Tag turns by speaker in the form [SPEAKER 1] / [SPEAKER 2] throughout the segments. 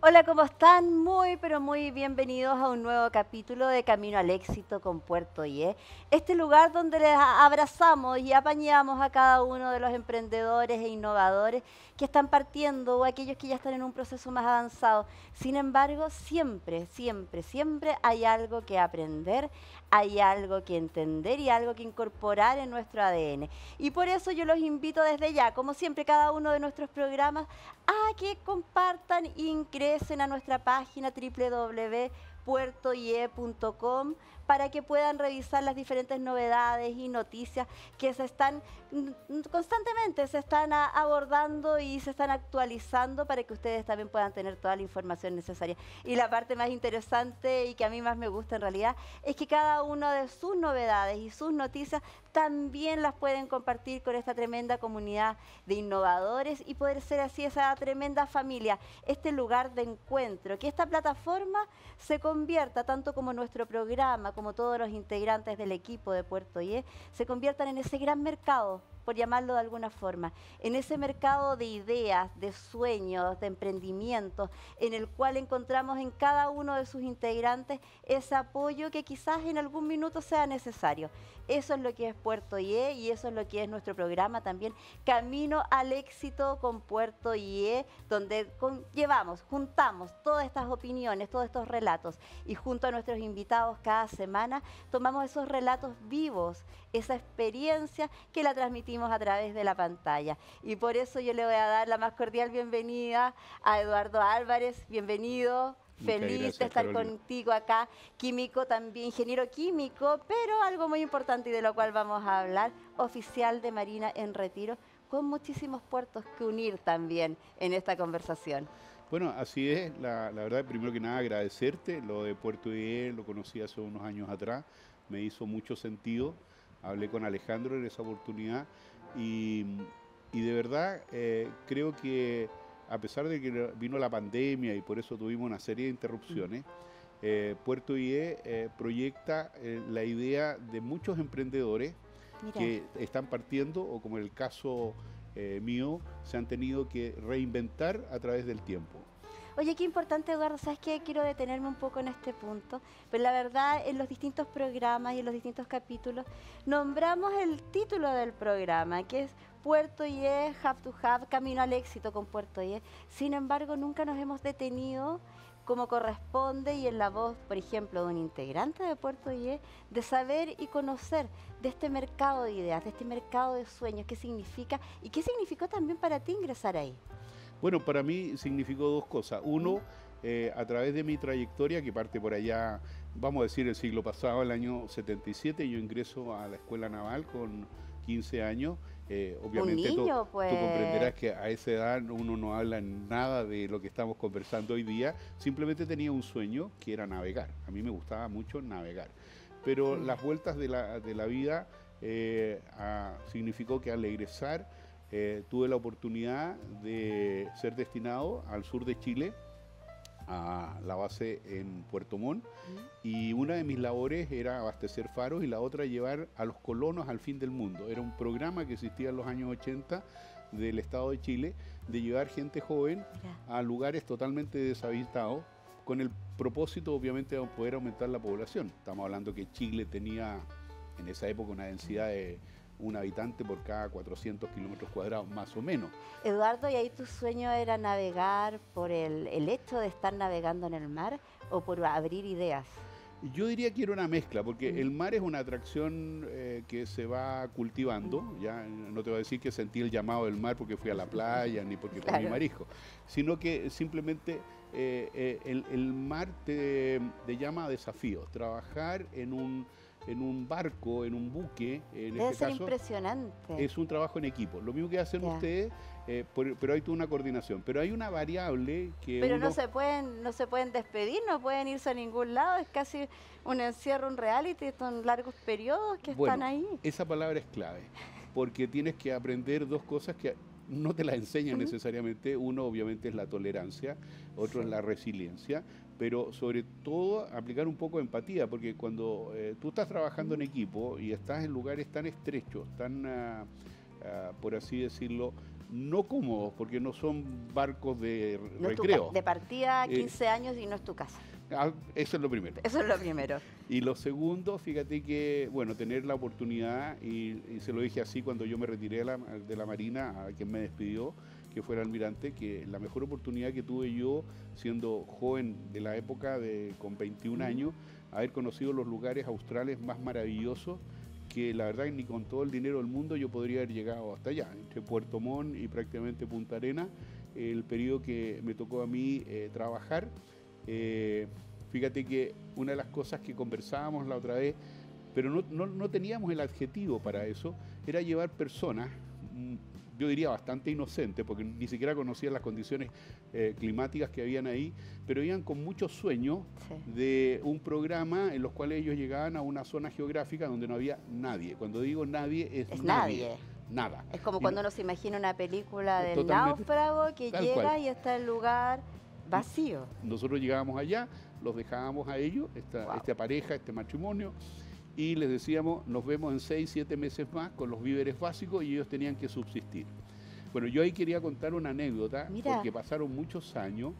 [SPEAKER 1] Hola, ¿cómo están? Muy, pero muy bienvenidos a un nuevo capítulo de Camino al Éxito con Puerto IE. Este lugar donde les abrazamos y apañamos a cada uno de los emprendedores e innovadores que están partiendo o aquellos que ya están en un proceso más avanzado. Sin embargo, siempre, siempre, siempre hay algo que aprender, hay algo que entender y algo que incorporar en nuestro ADN. Y por eso yo los invito desde ya, como siempre, cada uno de nuestros programas a que compartan e ingresen a nuestra página www.puertoie.com para que puedan revisar las diferentes novedades y noticias que se están constantemente se están abordando y se están actualizando para que ustedes también puedan tener toda la información necesaria. Y la parte más interesante y que a mí más me gusta en realidad es que cada una de sus novedades y sus noticias también las pueden compartir con esta tremenda comunidad de innovadores y poder ser así esa tremenda familia, este lugar de encuentro, que esta plataforma se convierta, tanto como nuestro programa, como todos los integrantes del equipo de Puerto IE, se conviertan en ese gran mercado, por llamarlo de alguna forma, en ese mercado de ideas, de sueños, de emprendimientos, en el cual encontramos en cada uno de sus integrantes ese apoyo que quizás en algún minuto sea necesario. Eso es lo que es Puerto IE y eso es lo que es nuestro programa también, Camino al Éxito con Puerto IE, donde juntamos todas estas opiniones, todos estos relatos y junto a nuestros invitados cada semana tomamos esos relatos vivos, esa experiencia que la transmitimos a través de la pantalla. Y por eso yo le voy a dar la más cordial bienvenida a Eduardo Álvarez. Bienvenido.
[SPEAKER 2] Muchas
[SPEAKER 1] Feliz de
[SPEAKER 2] gracias,
[SPEAKER 1] estar
[SPEAKER 2] Carolina.
[SPEAKER 1] contigo acá, químico también, ingeniero químico, pero algo muy importante y de lo cual vamos a hablar, oficial de Marina en retiro, con muchísimos puertos que unir también en esta conversación.
[SPEAKER 2] Bueno, así es. La verdad, primero que nada, agradecerte. Lo de Puerto IE lo conocí hace unos años atrás. Me hizo mucho sentido. Hablé con Alejandro en esa oportunidad y, y de verdad creo que a pesar de que vino la pandemia y por eso tuvimos una serie de
[SPEAKER 1] Mm.
[SPEAKER 2] interrupciones, Puerto IE proyecta la idea de muchos emprendedores
[SPEAKER 1] Mira.
[SPEAKER 2] que están partiendo o como en el caso mío, se han tenido que reinventar a través del tiempo.
[SPEAKER 1] Oye, qué importante, Eduardo. ¿Sabes qué? Quiero detenerme un poco en este punto. Pero la verdad, en los distintos programas y en los distintos capítulos, nombramos el título del programa, que es Puerto IE, Hub to Hub, Camino al Éxito con Puerto IE. Sin embargo, nunca nos hemos detenido como corresponde y en la voz, por ejemplo, de un integrante de Puerto IE, de saber y conocer de este mercado de ideas, de este mercado de sueños, qué significa y qué significó también para ti ingresar ahí.
[SPEAKER 2] Bueno, para mí significó dos cosas.
[SPEAKER 1] ¿Mm?
[SPEAKER 2] Uno, a través de mi trayectoria, que parte por allá, vamos a decir, el siglo pasado, el año 77, yo ingreso a la Escuela Naval con 15 años.
[SPEAKER 1] Un
[SPEAKER 2] Obviamente
[SPEAKER 1] niño,
[SPEAKER 2] tú
[SPEAKER 1] pues.
[SPEAKER 2] comprenderás que a esa edad uno no habla nada de lo que estamos conversando hoy día, simplemente tenía un sueño que era navegar. A mí me gustaba mucho navegar. Pero
[SPEAKER 1] Mira.
[SPEAKER 2] las vueltas de la vida significó que al egresar tuve la oportunidad de ser destinado al sur de Chile, a la base en Puerto Montt,
[SPEAKER 1] ¿Mm?
[SPEAKER 2] y una de mis labores era abastecer faros y la otra llevar a los colonos al fin del mundo. Era un programa que existía en los años 80 del Estado de Chile de llevar gente joven
[SPEAKER 1] Mira.
[SPEAKER 2] a lugares totalmente deshabitados con el propósito obviamente de poder aumentar la población. Estamos hablando que Chile tenía en esa época una densidad de un habitante por cada 400 kilómetros cuadrados, más o menos.
[SPEAKER 1] Eduardo, ¿y ahí tu sueño era navegar por el hecho de estar navegando en el mar o por abrir ideas?
[SPEAKER 2] Yo diría que era una mezcla, porque
[SPEAKER 1] ¿Mm?
[SPEAKER 2] el mar es una atracción que se va
[SPEAKER 1] ¿Mm?
[SPEAKER 2] cultivando, ya no te voy a decir que sentí el llamado del mar porque fui a la playa ni porque comí
[SPEAKER 1] Claro.
[SPEAKER 2] marisco, sino que simplemente el mar te llama a desafíos, trabajar en un barco, en un buque, en
[SPEAKER 1] Debe
[SPEAKER 2] este
[SPEAKER 1] ser
[SPEAKER 2] caso,
[SPEAKER 1] impresionante.
[SPEAKER 2] es un trabajo en equipo. Lo mismo que hacen
[SPEAKER 1] Ya.
[SPEAKER 2] ustedes, pero hay toda una coordinación. Pero hay una variable que
[SPEAKER 1] Pero
[SPEAKER 2] uno.
[SPEAKER 1] no se pueden despedir, no pueden irse a ningún lado, es casi un encierro, un reality, son largos periodos que están
[SPEAKER 2] Bueno,
[SPEAKER 1] ahí.
[SPEAKER 2] esa palabra es clave, porque tienes que aprender dos cosas que no te las enseñan
[SPEAKER 1] ¿Mm?
[SPEAKER 2] necesariamente. Uno, obviamente, es la tolerancia, otro es
[SPEAKER 1] Sí.
[SPEAKER 2] la resiliencia, pero sobre todo aplicar un poco de empatía, porque cuando tú estás trabajando en
[SPEAKER 1] ¿Mm?
[SPEAKER 2] equipo y estás en lugares tan estrechos, tan, por así decirlo, no cómodos, porque no son barcos de
[SPEAKER 1] No es
[SPEAKER 2] recreo.
[SPEAKER 1] de partida 15 años y no es tu casa.
[SPEAKER 2] Eso es lo primero.
[SPEAKER 1] Eso es lo primero.
[SPEAKER 2] Y lo segundo, fíjate que, bueno, tener la oportunidad, y se lo dije así cuando yo me retiré de la Marina, a quien me despidió, que fue el almirante, que la mejor oportunidad que tuve yo, siendo joven de la época, con 21 años, haber conocido los lugares australes más maravillosos, que la verdad ni con todo el dinero del mundo yo podría haber llegado hasta allá, entre Puerto Montt y prácticamente Punta Arenas, el periodo que me tocó a mí trabajar. Fíjate que una de las cosas que conversábamos la otra vez, pero no teníamos el adjetivo para eso, era llevar personas, yo diría bastante inocentes, porque ni siquiera conocían las condiciones climáticas que habían ahí, pero iban con mucho sueño de un programa en los cuales ellos llegaban a una zona geográfica donde no había nadie. Cuando digo nadie, es nadie. Nada.
[SPEAKER 1] Es como cuando uno se imagina una película del
[SPEAKER 2] Totalmente,
[SPEAKER 1] náufrago que llega
[SPEAKER 2] cual.
[SPEAKER 1] Y está el lugar vacío.
[SPEAKER 2] Nosotros llegábamos allá, los dejábamos a ellos, esta pareja, este matrimonio, y les decíamos, nos vemos en 6, 7 meses más con los víveres básicos y ellos tenían que subsistir. Bueno, yo ahí quería contar una anécdota, porque pasaron muchos años.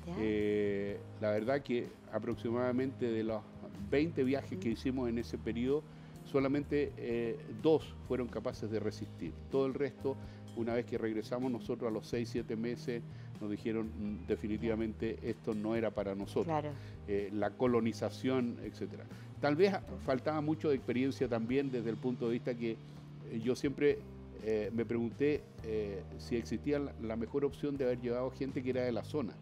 [SPEAKER 2] La verdad que aproximadamente de los 20 viajes que hicimos en ese periodo, solamente 2 fueron capaces de resistir. Todo el resto, una vez que regresamos nosotros a los 6, 7 meses, nos dijeron definitivamente esto no era para nosotros.
[SPEAKER 1] Claro.
[SPEAKER 2] La colonización, etcétera. Tal vez faltaba mucho de experiencia también desde el punto de vista que yo siempre me pregunté si existía la mejor opción de haber llevado gente que era de la zona,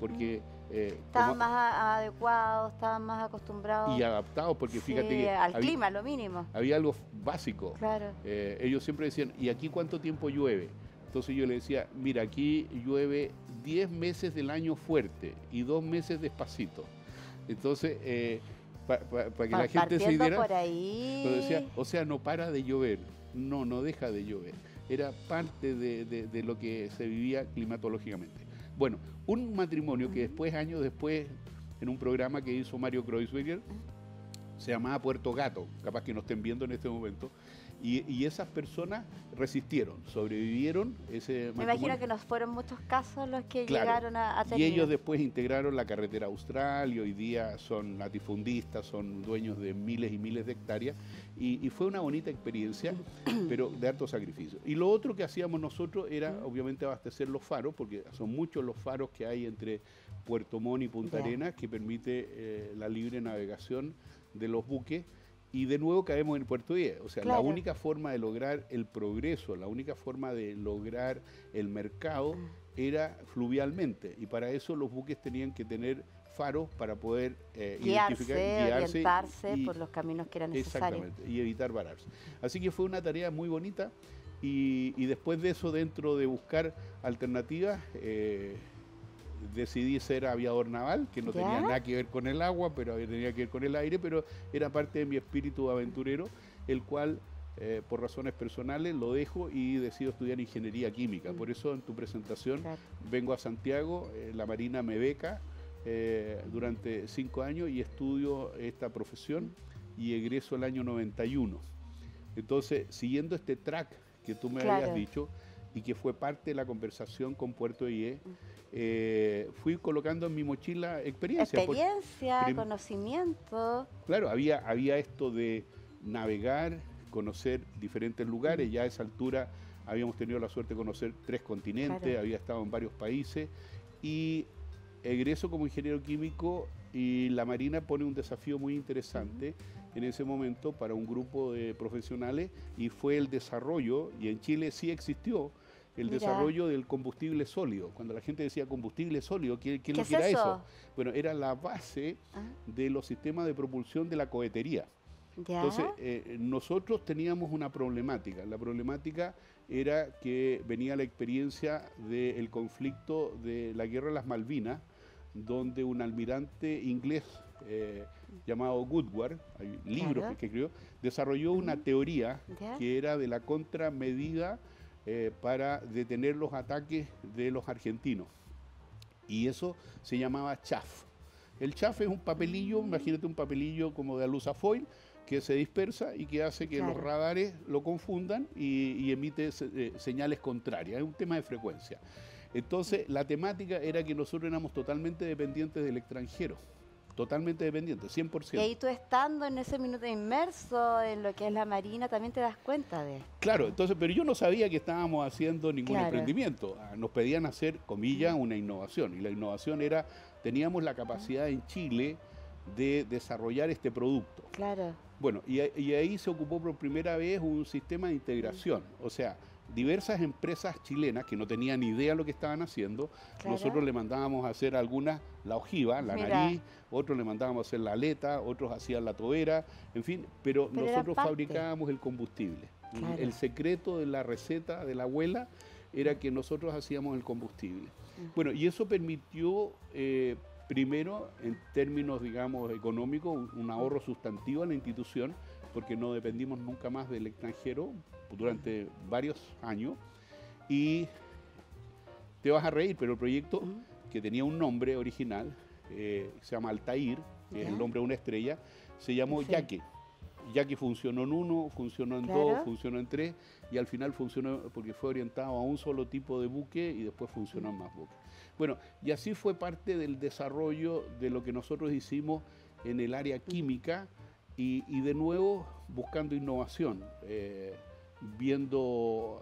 [SPEAKER 2] porque
[SPEAKER 1] estaban más adecuados, estaban más acostumbrados
[SPEAKER 2] y adaptados, porque fíjate que
[SPEAKER 1] al clima, lo mínimo.
[SPEAKER 2] Había algo básico.
[SPEAKER 1] Claro.
[SPEAKER 2] Ellos siempre decían, ¿y aquí cuánto tiempo llueve? Entonces yo le decía, mira, aquí llueve 10 meses del año fuerte y 2 meses despacito. Entonces, para que la gente se diera,
[SPEAKER 1] por ahí.
[SPEAKER 2] Decía, o sea, no para de llover, no deja de llover. Era parte de lo que se vivía climatológicamente. Bueno, un matrimonio que después, años después, en un programa que hizo Mario Kreuzberger, se llamaba Puerto Gato, capaz que nos estén viendo en este momento, y esas personas resistieron, sobrevivieron ese matrimonio.
[SPEAKER 1] Me imagino que nos fueron muchos casos los que
[SPEAKER 2] Claro,
[SPEAKER 1] llegaron a tener.
[SPEAKER 2] y ellos después integraron la carretera austral y hoy día son latifundistas, son dueños de miles y miles de hectáreas, y fue una bonita experiencia, pero de harto sacrificio. Y lo otro que hacíamos nosotros era obviamente abastecer los faros, porque son muchos los faros que hay entre Puerto Montt y Punta Arenas, que permite la libre navegación de los buques. Y de nuevo caemos en Puerto Diez. O sea, la única forma de lograr el progreso, la única forma de lograr el mercado era fluvialmente. Y para eso los buques tenían que tener faros para poder
[SPEAKER 1] guiarse, orientarse por los caminos que eran necesarios.
[SPEAKER 2] Exactamente, y evitar vararse. Así que fue una tarea muy bonita. Y después de eso, dentro de buscar alternativas, decidí ser aviador naval, que no tenía nada que ver con el agua, pero tenía que ver con el aire, pero era parte de mi espíritu aventurero, el cual, por razones personales, lo dejo y decido estudiar ingeniería química. Por eso en tu presentación vengo a Santiago, la Marina me beca durante 5 años y estudio esta profesión y egreso el año 91. Entonces, siguiendo este track que tú me habías dicho y que fue parte de la conversación con Puerto IE, fui colocando en mi mochila experiencia.
[SPEAKER 1] Conocimiento.
[SPEAKER 2] Claro, había esto de navegar, conocer diferentes lugares. Ya a esa altura habíamos tenido la suerte de conocer 3 continentes, había estado en varios países y egreso como ingeniero químico y la Marina pone un desafío muy interesante en ese momento para un grupo de profesionales y fue el desarrollo, y en Chile sí existió, el desarrollo del combustible sólido. Cuando la gente decía combustible sólido, ¿quién lo que era eso? Bueno, era la base de los sistemas de propulsión de la cohetería. Entonces, nosotros teníamos una problemática. La problemática era que venía la experiencia del conflicto de la Guerra de las Malvinas, donde un almirante inglés llamado Woodward, hay libros que escribió, desarrolló una teoría que era de la contramedida para detener los ataques de los argentinos. Y eso se llamaba chaff. El chaff es un papelillo, imagínate un papelillo como de alusafoil, que se dispersa y que hace que los
[SPEAKER 1] Claro.
[SPEAKER 2] radares lo confundan y emite señales contrarias. Es un tema de frecuencia. Entonces, la temática era que nosotros éramos totalmente dependientes del extranjero. Totalmente dependientes,
[SPEAKER 1] Y
[SPEAKER 2] 100%.
[SPEAKER 1] ahí tú estando en ese minuto inmerso en lo que es la marina, también te das cuenta de esto.
[SPEAKER 2] Claro, entonces, pero yo no sabía que estábamos haciendo ningún
[SPEAKER 1] Claro.
[SPEAKER 2] emprendimiento. Nos pedían hacer, comillas, una innovación. Y la innovación era, teníamos la capacidad en Chile de desarrollar este producto.
[SPEAKER 1] Claro.
[SPEAKER 2] Bueno, y ahí se ocupó por primera vez un sistema de integración. O sea, diversas empresas chilenas que no tenían ni idea de lo que estaban haciendo,
[SPEAKER 1] Claro.
[SPEAKER 2] nosotros le mandábamos a hacer algunas, la ojiva, la
[SPEAKER 1] Mira.
[SPEAKER 2] nariz, otros le mandábamos a hacer la aleta, otros hacían la tobera, en fin, pero
[SPEAKER 1] Pero eran
[SPEAKER 2] nosotros
[SPEAKER 1] parte.
[SPEAKER 2] fabricábamos el combustible.
[SPEAKER 1] Claro.
[SPEAKER 2] El secreto de la receta de la abuela era que nosotros hacíamos el combustible. Bueno, y eso permitió, primero, en términos, digamos, económicos, un ahorro sustantivo a la institución, porque no dependimos nunca más del extranjero durante varios años. Y te vas a reír, pero el proyecto, que tenía un nombre original, se llama Altair, que es el
[SPEAKER 1] Ya.
[SPEAKER 2] nombre de una estrella, se llamó
[SPEAKER 1] Sí.
[SPEAKER 2] Yaque. Yaque funcionó en 1, funcionó en 2,
[SPEAKER 1] Claro.
[SPEAKER 2] funcionó en 3 y al final funcionó porque fue orientado a un solo tipo de buque y después funcionó en más buques. Bueno, y así fue parte del desarrollo de lo que nosotros hicimos en el área química y de nuevo buscando innovación, viendo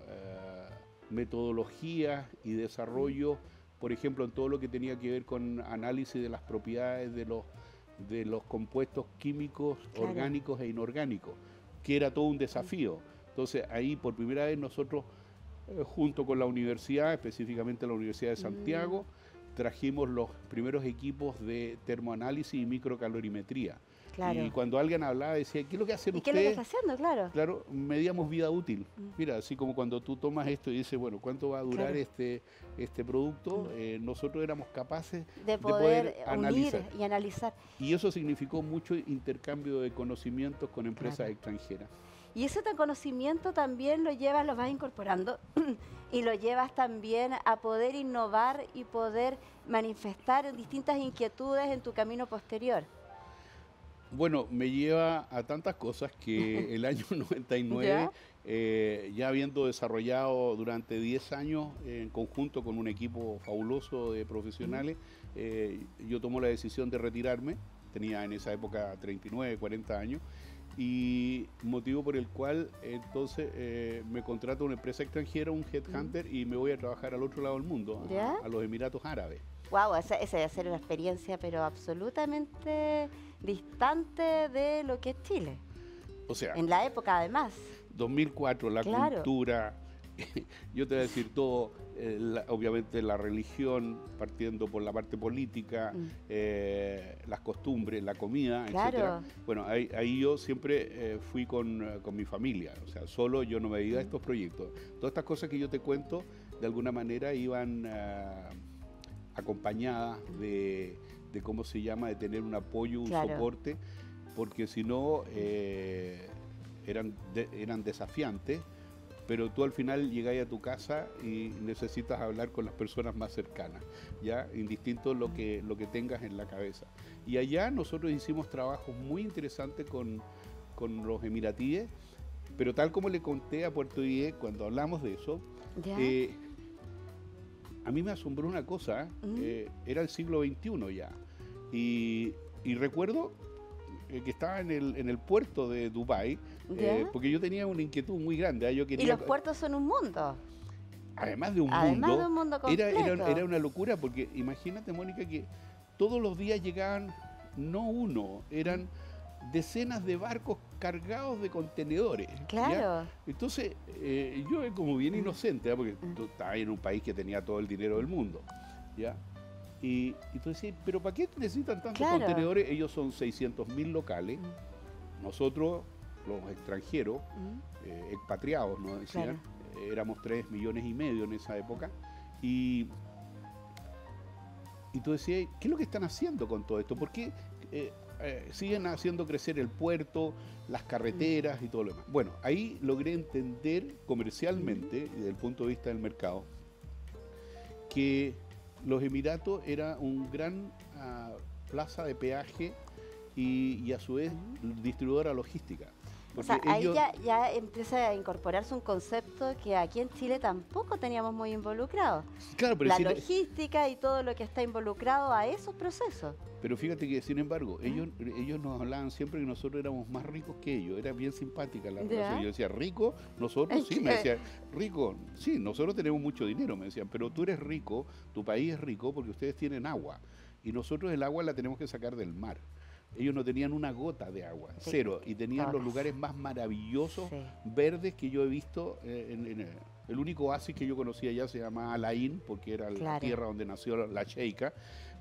[SPEAKER 2] metodologías y desarrollo, por ejemplo, en todo lo que tenía que ver con análisis de las propiedades de los compuestos químicos,
[SPEAKER 1] Claro.
[SPEAKER 2] orgánicos e inorgánicos, que era todo un desafío. Entonces ahí por primera vez nosotros, junto con la universidad, específicamente la Universidad de Santiago, trajimos los primeros equipos de termoanálisis y microcalorimetría.
[SPEAKER 1] Claro.
[SPEAKER 2] Y cuando alguien hablaba decía, ¿qué es lo que hacen
[SPEAKER 1] ¿Y qué es lo que
[SPEAKER 2] ustedes?
[SPEAKER 1] está haciendo? Claro.
[SPEAKER 2] Claro, medíamos vida útil. Mira, así como cuando tú tomas esto y dices, bueno, ¿cuánto va a durar
[SPEAKER 1] Claro.
[SPEAKER 2] este producto? Nosotros éramos capaces
[SPEAKER 1] De poder unir
[SPEAKER 2] analizar.
[SPEAKER 1] y analizar.
[SPEAKER 2] Y eso significó mucho intercambio de conocimientos con empresas
[SPEAKER 1] Claro.
[SPEAKER 2] extranjeras.
[SPEAKER 1] Y ese conocimiento también lo vas incorporando y lo llevas también a poder innovar y poder manifestar distintas inquietudes en tu camino posterior.
[SPEAKER 2] Bueno, me lleva a tantas cosas que el año 99, ya habiendo desarrollado durante 10 años en conjunto con un equipo fabuloso de profesionales, yo tomo la decisión de retirarme. Tenía en esa época 39, 40 años. Y motivo por el cual entonces me contrata una empresa extranjera, un headhunter, y me voy a trabajar al otro lado del mundo,
[SPEAKER 1] ¿Ya?
[SPEAKER 2] a los Emiratos Árabes.
[SPEAKER 1] Wow, esa debe ser una experiencia, pero absolutamente distante de lo que es Chile.
[SPEAKER 2] O sea,
[SPEAKER 1] En la época, además.
[SPEAKER 2] 2004, la
[SPEAKER 1] Claro.
[SPEAKER 2] cultura, yo te voy a decir todo, obviamente la religión, partiendo por la parte política, las costumbres, la comida,
[SPEAKER 1] Claro.
[SPEAKER 2] etcétera. Bueno, ahí yo siempre fui con mi familia, o sea, solo yo no me dediqué a estos proyectos. Todas estas cosas que yo te cuento, de alguna manera iban acompañadas de cómo se llama, de tener un apoyo, un
[SPEAKER 1] Claro.
[SPEAKER 2] soporte, porque si no eran desafiantes, pero tú al final llegáis a tu casa y necesitas hablar con las personas más cercanas, ya indistinto lo que tengas en la cabeza. Y allá nosotros hicimos trabajos muy interesantes con los emiratíes, pero tal como le conté a Puerto Diez cuando hablamos de eso,
[SPEAKER 1] ¿Ya?
[SPEAKER 2] a mí me asombró una cosa, era el siglo XXI ya, y recuerdo que estaba en el puerto de Dubái,
[SPEAKER 1] ¿Ya?
[SPEAKER 2] porque yo tenía una inquietud muy grande. Yo
[SPEAKER 1] Y
[SPEAKER 2] quería,
[SPEAKER 1] los puertos son un mundo.
[SPEAKER 2] además de un
[SPEAKER 1] Además
[SPEAKER 2] mundo,
[SPEAKER 1] de un mundo
[SPEAKER 2] era
[SPEAKER 1] completo.
[SPEAKER 2] una locura, porque imagínate, Mónica, que todos los días llegaban, no uno, eran decenas de barcos cargados de contenedores. ¿ya?
[SPEAKER 1] Claro.
[SPEAKER 2] Entonces, yo como bien inocente, ¿ya? Porque tú estabas en un país que tenía todo el dinero del mundo, ¿ya? Y tú decías, ¿pero para qué necesitan tantos
[SPEAKER 1] Claro.
[SPEAKER 2] contenedores? Ellos son 600.000 locales, nosotros, los extranjeros, expatriados, nos decían, éramos 3,5 millones en esa época, y tú decías, ¿qué es lo que están haciendo con todo esto? ¿Por qué siguen haciendo crecer el puerto, las carreteras y todo lo demás? Bueno, ahí logré entender comercialmente, y desde el punto de vista del mercado, que los Emiratos era un gran plaza de peaje y a su vez distribuidora logística.
[SPEAKER 1] O
[SPEAKER 2] Porque
[SPEAKER 1] sea, ahí
[SPEAKER 2] ellos,
[SPEAKER 1] ya empieza a incorporarse un concepto que aquí en Chile tampoco teníamos muy involucrado.
[SPEAKER 2] claro, pero
[SPEAKER 1] La logística y todo lo que está involucrado a esos procesos.
[SPEAKER 2] pero fíjate que, sin embargo, ellos nos hablaban siempre que nosotros éramos más ricos que ellos. Era bien simpática la relación. Yo decía, ¿rico? Nosotros sí, me decían, rico, sí, nosotros tenemos mucho dinero, me decían, pero tú eres rico, tu país es rico porque ustedes tienen agua. Y nosotros el agua la tenemos que sacar del mar. Ellos no tenían una gota de agua,
[SPEAKER 1] Sí,
[SPEAKER 2] cero. Y tenían los
[SPEAKER 1] todas.
[SPEAKER 2] lugares más maravillosos,
[SPEAKER 1] Sí.
[SPEAKER 2] verdes, que yo he visto. El único oasis que yo conocía allá se llama Alain, porque era la
[SPEAKER 1] Claro.
[SPEAKER 2] tierra donde nació la Sheikha.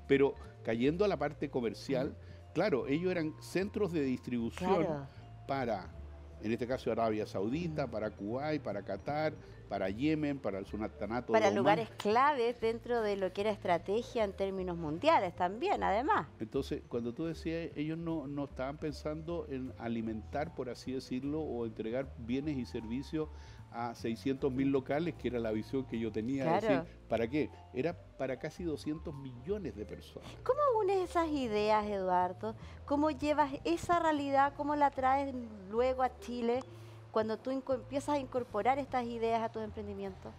[SPEAKER 2] Pero cayendo a la parte comercial, claro, ellos eran centros de distribución
[SPEAKER 1] Claro.
[SPEAKER 2] para, en este caso, Arabia Saudita, para Kuwait, para Qatar, para Yemen, para el Sultanato de
[SPEAKER 1] Para
[SPEAKER 2] Omán.
[SPEAKER 1] lugares claves dentro de lo que era estrategia en términos mundiales también, además.
[SPEAKER 2] Entonces, cuando tú decías, ellos no estaban pensando en alimentar, por así decirlo, o entregar bienes y servicios a 600.000 locales, que era la visión que yo tenía.
[SPEAKER 1] Claro.
[SPEAKER 2] Decir, ¿para qué? Era para casi 200 millones de personas.
[SPEAKER 1] ¿Cómo unes esas ideas, Eduardo? ¿Cómo llevas esa realidad, cómo la traes luego a Chile cuando tú empiezas a incorporar estas ideas a tus emprendimientos?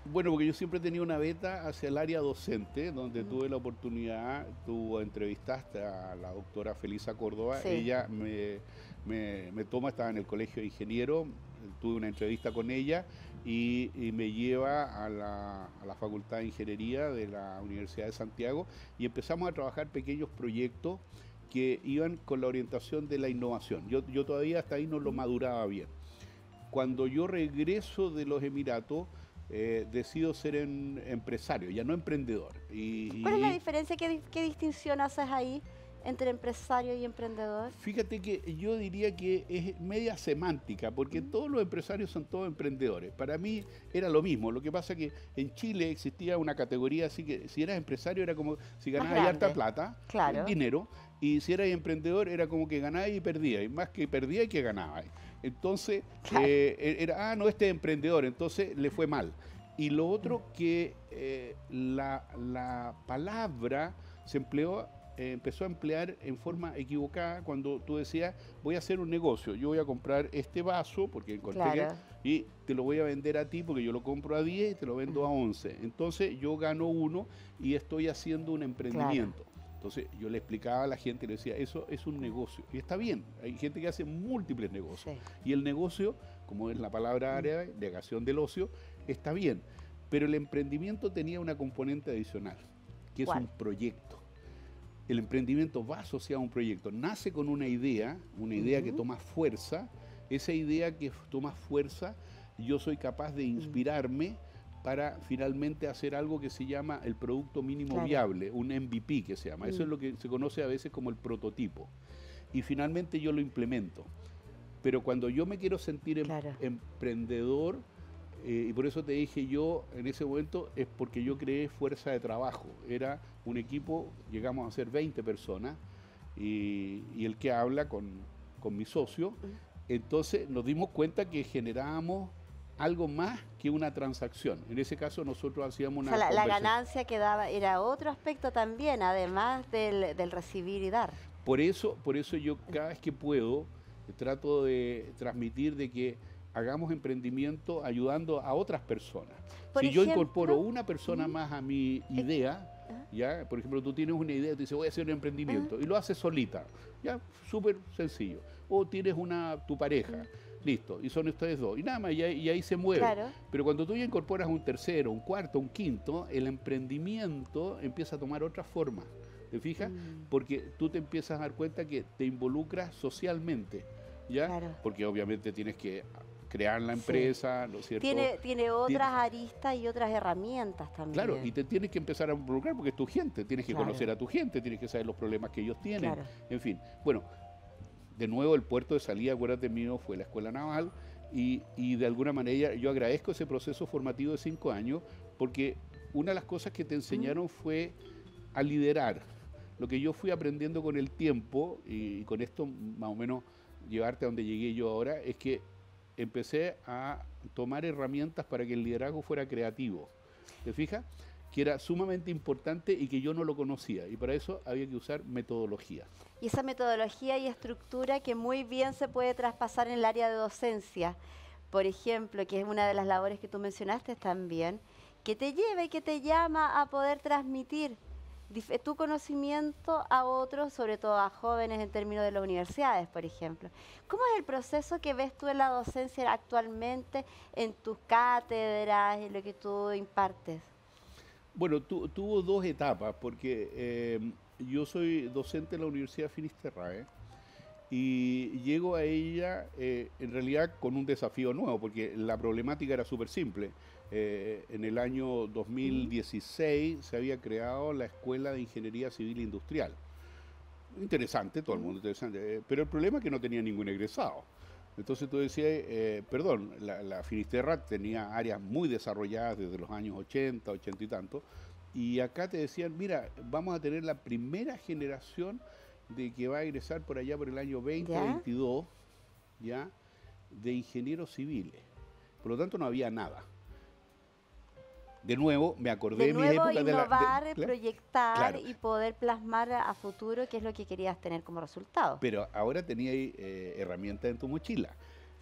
[SPEAKER 2] Bueno, porque yo siempre he tenido una beta hacia el área docente, donde tuve la oportunidad, tú entrevistaste a la doctora Felisa Córdoba,
[SPEAKER 1] Sí.
[SPEAKER 2] ella me toma, estaba en el colegio de ingeniero, tuve una entrevista con ella y me lleva a la Facultad de Ingeniería de la Universidad de Santiago y empezamos a trabajar pequeños proyectos que iban con la orientación de la innovación. Yo todavía hasta ahí no lo maduraba bien. Cuando yo regreso de los Emiratos, decido ser empresario, ya no emprendedor.
[SPEAKER 1] ¿Cuál es la diferencia? ¿Qué distinción haces ahí entre empresario y emprendedor?
[SPEAKER 2] Fíjate que yo diría que es media semántica, porque todos los empresarios son todos emprendedores. Para mí era lo mismo. Lo que pasa es que en Chile existía una categoría así que si eras empresario era como si ganabas
[SPEAKER 1] grande.
[SPEAKER 2] harta plata,
[SPEAKER 1] Claro.
[SPEAKER 2] dinero, y si eras emprendedor era como que ganabas y perdías, y más que perdías que ganabas. Entonces,
[SPEAKER 1] Claro.
[SPEAKER 2] no, este es emprendedor, entonces le fue mal. Y lo otro que la palabra se empezó a emplear en forma equivocada cuando tú decías, voy a hacer un negocio, yo voy a comprar este vaso, porque encontré
[SPEAKER 1] Claro.
[SPEAKER 2] y te lo voy a vender a ti porque yo lo compro a 10 y te lo vendo a 11. Entonces yo gano 1 y estoy haciendo un emprendimiento. Entonces yo le explicaba a la gente, le decía, eso es un negocio. Y está bien, hay gente que hace múltiples negocios.
[SPEAKER 1] Sí.
[SPEAKER 2] Y el negocio, como es la palabra árabe, negación del ocio, está bien. Pero el emprendimiento tenía una componente adicional, que es
[SPEAKER 1] ¿Cuál?
[SPEAKER 2] un proyecto. El emprendimiento va asociado a un proyecto. Nace con una idea que toma fuerza. Esa idea que toma fuerza, yo soy capaz de inspirarme para finalmente hacer algo que se llama el producto mínimo
[SPEAKER 1] Claro.
[SPEAKER 2] viable, un MVP que se llama. Eso es lo que se conoce a veces como el prototipo. Y finalmente yo lo implemento. Pero cuando yo me quiero sentir
[SPEAKER 1] Claro.
[SPEAKER 2] emprendedor, y por eso te dije yo en ese momento, es porque yo creé fuerza de trabajo. Era un equipo, llegamos a ser 20 personas, y el que habla con mi socio, entonces nos dimos cuenta que generábamos algo más que una transacción. En ese caso nosotros hacíamos
[SPEAKER 1] O
[SPEAKER 2] una
[SPEAKER 1] sea, la
[SPEAKER 2] conversación.
[SPEAKER 1] ganancia que daba era otro aspecto también, además del recibir y dar.
[SPEAKER 2] Por eso yo cada vez que puedo trato de transmitir de que hagamos emprendimiento ayudando a otras personas.
[SPEAKER 1] Por
[SPEAKER 2] Si yo
[SPEAKER 1] ejemplo,
[SPEAKER 2] incorporo una persona más a mi idea, ya, por ejemplo, tú tienes una idea, tú dices voy a hacer un emprendimiento y lo haces solita, ya, súper sencillo. O tienes tu pareja, listo, y son ustedes dos, y nada más, y ahí se mueve.
[SPEAKER 1] Claro.
[SPEAKER 2] Pero cuando tú ya incorporas un tercero, un cuarto, un quinto, el emprendimiento empieza a tomar otra forma. ¿Te fijas? Porque tú te empiezas a dar cuenta que te involucras socialmente, ¿ya?
[SPEAKER 1] Claro.
[SPEAKER 2] Porque obviamente tienes que crear la empresa, ¿no es cierto?
[SPEAKER 1] Tiene otras aristas y otras herramientas también.
[SPEAKER 2] Claro, y te tienes que empezar a involucrar porque es tu gente, tienes que
[SPEAKER 1] Claro.
[SPEAKER 2] conocer a tu gente, tienes que saber los problemas que ellos tienen,
[SPEAKER 1] Claro.
[SPEAKER 2] en fin. Bueno, de nuevo el puerto de salida, acuérdate mío, fue la escuela naval y de alguna manera yo agradezco ese proceso formativo de 5 años porque una de las cosas que te enseñaron fue a liderar. Lo que yo fui aprendiendo con el tiempo y con esto más o menos llevarte a donde llegué yo ahora es que empecé a tomar herramientas para que el liderazgo fuera creativo. ¿Te fijas? que era sumamente importante y que yo no lo conocía. Y para eso había que usar metodología.
[SPEAKER 1] Y esa metodología y estructura que muy bien se puede traspasar en el área de docencia, por ejemplo, que es una de las labores que tú mencionaste también, que te lleva y que te llama a poder transmitir tu conocimiento a otros, sobre todo a jóvenes en términos de las universidades, por ejemplo. ¿Cómo es el proceso que ves tú en la docencia actualmente, en tus cátedras, en lo que tú impartes?
[SPEAKER 2] Bueno, tuvo dos etapas, porque yo soy docente en la Universidad Finisterrae y llego a ella en realidad con un desafío nuevo, porque la problemática era súper simple. En el año 2016 se había creado la Escuela de Ingeniería Civil e Industrial. Interesante, todo el mundo interesante, pero el problema es que no tenía ningún egresado. Entonces tú decías, perdón, la Finisterra tenía áreas muy desarrolladas desde los años 80, 80 y tanto, y acá te decían, mira, vamos a tener la primera generación de que va a egresar por allá por el año 2022, ¿ya? De ingenieros civiles. Por lo tanto no había nada. De nuevo, me acordé de mis épocas de la...
[SPEAKER 1] innovar, proyectar y poder plasmar a futuro qué es lo que querías tener como resultado.
[SPEAKER 2] Pero ahora tenía herramientas en tu mochila.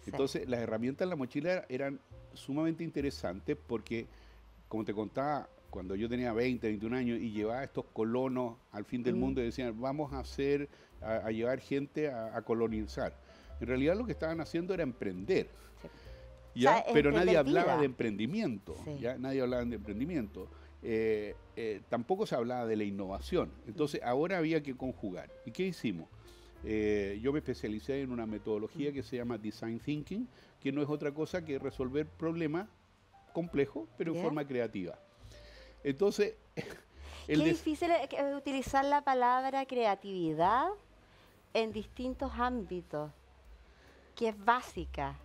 [SPEAKER 2] Sí. Entonces, las herramientas en la mochila eran sumamente interesantes porque, como te contaba, cuando yo tenía 20, 21 años y llevaba a estos colonos al fin del mundo y decían, vamos a llevar gente a colonizar. En realidad lo que estaban haciendo era emprender. Sí. ¿Ya? O sea, pero nadie hablaba de emprendimiento, sí. ¿Ya? Nadie hablaba de emprendimiento. Tampoco se hablaba de la innovación. Entonces, ahora había que conjugar. ¿Y qué hicimos? Yo me especialicé en una metodología que se llama Design Thinking, que no es otra cosa que resolver problemas complejos, pero en forma creativa. Entonces...
[SPEAKER 1] Qué difícil es utilizar la palabra creatividad en distintos ámbitos, que es básica.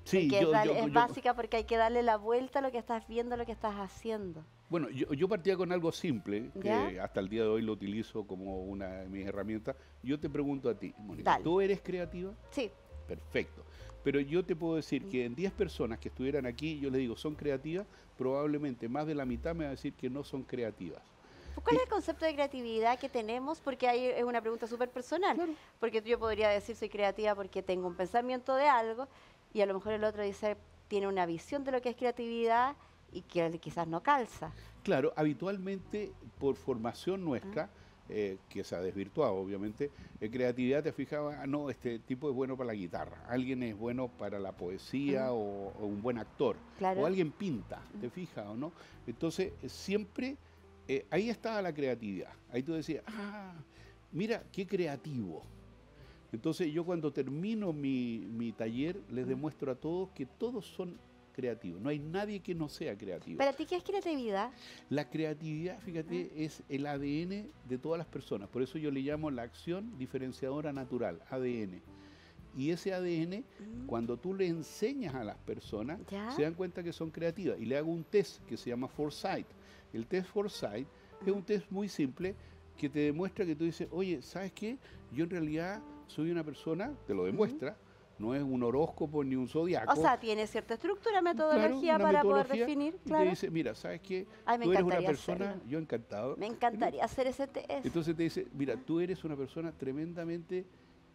[SPEAKER 2] Sí,
[SPEAKER 1] es básica porque hay que darle la vuelta a lo que estás viendo, a lo que estás haciendo.
[SPEAKER 2] Bueno, yo partía con algo simple, que hasta el día de hoy lo utilizo como una de mis herramientas. Yo te pregunto a ti, Mónica, ¿tú eres creativa?
[SPEAKER 1] Sí.
[SPEAKER 2] Perfecto. Pero yo te puedo decir que en 10 personas que estuvieran aquí, yo les digo, ¿son creativas? Probablemente más de la mitad me va a decir que no son creativas.
[SPEAKER 1] ¿Cuál es el concepto de creatividad que tenemos? Porque ahí es una pregunta súper personal. Claro. Porque yo podría decir soy creativa porque tengo un pensamiento de algo y a lo mejor el otro dice tiene una visión de lo que es creatividad y que quizás no calza.
[SPEAKER 2] Claro, habitualmente por formación nuestra, que se ha desvirtuado obviamente, creatividad te fijaba, no, este tipo es bueno para la guitarra, alguien es bueno para la poesía o un buen actor, o alguien pinta, ¿te fijas o no? Entonces siempre... ahí estaba la creatividad. Ahí tú decías, mira, qué creativo. Entonces yo cuando termino mi taller les demuestro a todos que todos son creativos. No hay nadie que no sea creativo.
[SPEAKER 1] ¿Para ti qué es creatividad?
[SPEAKER 2] La creatividad, fíjate, es el ADN de todas las personas. Por eso yo le llamo la acción diferenciadora natural, ADN. Y ese ADN, cuando tú le enseñas a las personas, se dan cuenta que son creativas. Y le hago un test que se llama Foresight. El test Foresight es un test muy simple que te demuestra que tú dices, oye, ¿sabes qué? Yo en realidad soy una persona, te lo demuestra, no es un horóscopo ni un zodiaco.
[SPEAKER 1] O sea, tiene cierta estructura, metodología para poder definir.
[SPEAKER 2] Y te dice, mira, ¿sabes qué? Tú eres una persona, yo encantado.
[SPEAKER 1] Me encantaría hacer ese test.
[SPEAKER 2] Entonces te dice, mira, tú eres una persona tremendamente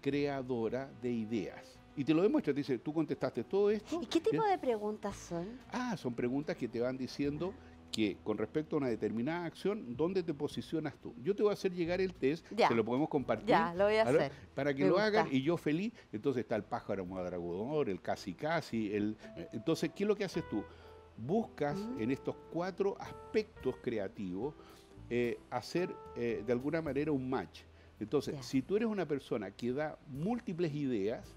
[SPEAKER 2] creadora de ideas. Y te lo demuestra, te dice, tú contestaste todo esto.
[SPEAKER 1] ¿Y qué tipo de preguntas son?
[SPEAKER 2] Son preguntas que te van diciendo que con respecto a una determinada acción, ¿dónde te posicionas tú? Yo te voy a hacer llegar el test, se lo podemos compartir.
[SPEAKER 1] Ya, lo voy a hacer.
[SPEAKER 2] Para que lo hagan y yo feliz. Entonces está el pájaro madragodor, el casi casi. Entonces, ¿qué es lo que haces tú? Buscas en estos 4 aspectos creativos hacer de alguna manera un match. Entonces, si tú eres una persona que da múltiples ideas,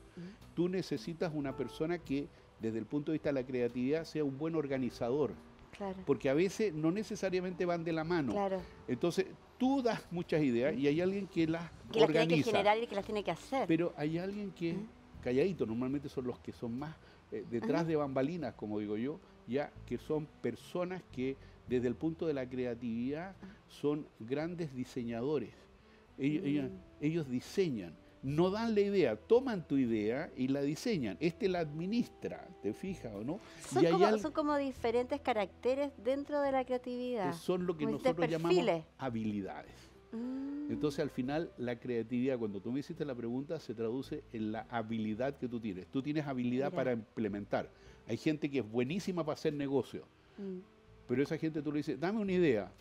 [SPEAKER 2] tú necesitas una persona que desde el punto de vista de la creatividad sea un buen organizador.
[SPEAKER 1] Claro.
[SPEAKER 2] Porque a veces no necesariamente van de la mano. Claro. Entonces, tú das muchas ideas y hay alguien que las organiza.
[SPEAKER 1] Las tiene que generar y que las tiene que hacer.
[SPEAKER 2] Pero hay alguien que, calladito, normalmente son los que son más detrás de bambalinas, como digo yo, ya que son personas que desde el punto de la creatividad son grandes diseñadores. Ellos diseñan. no dan la idea, toman tu idea y la diseñan. Este la administra, ¿te fijas o no?
[SPEAKER 1] Son como diferentes caracteres dentro de la creatividad.
[SPEAKER 2] Son lo que
[SPEAKER 1] como
[SPEAKER 2] nosotros llamamos
[SPEAKER 1] perfiles.
[SPEAKER 2] habilidades. Entonces, al final, la creatividad, cuando tú me hiciste la pregunta, se traduce en la habilidad que tú tienes. Tú tienes habilidad para implementar. Hay gente que es buenísima para hacer negocio, pero esa gente tú le dices, dame una idea,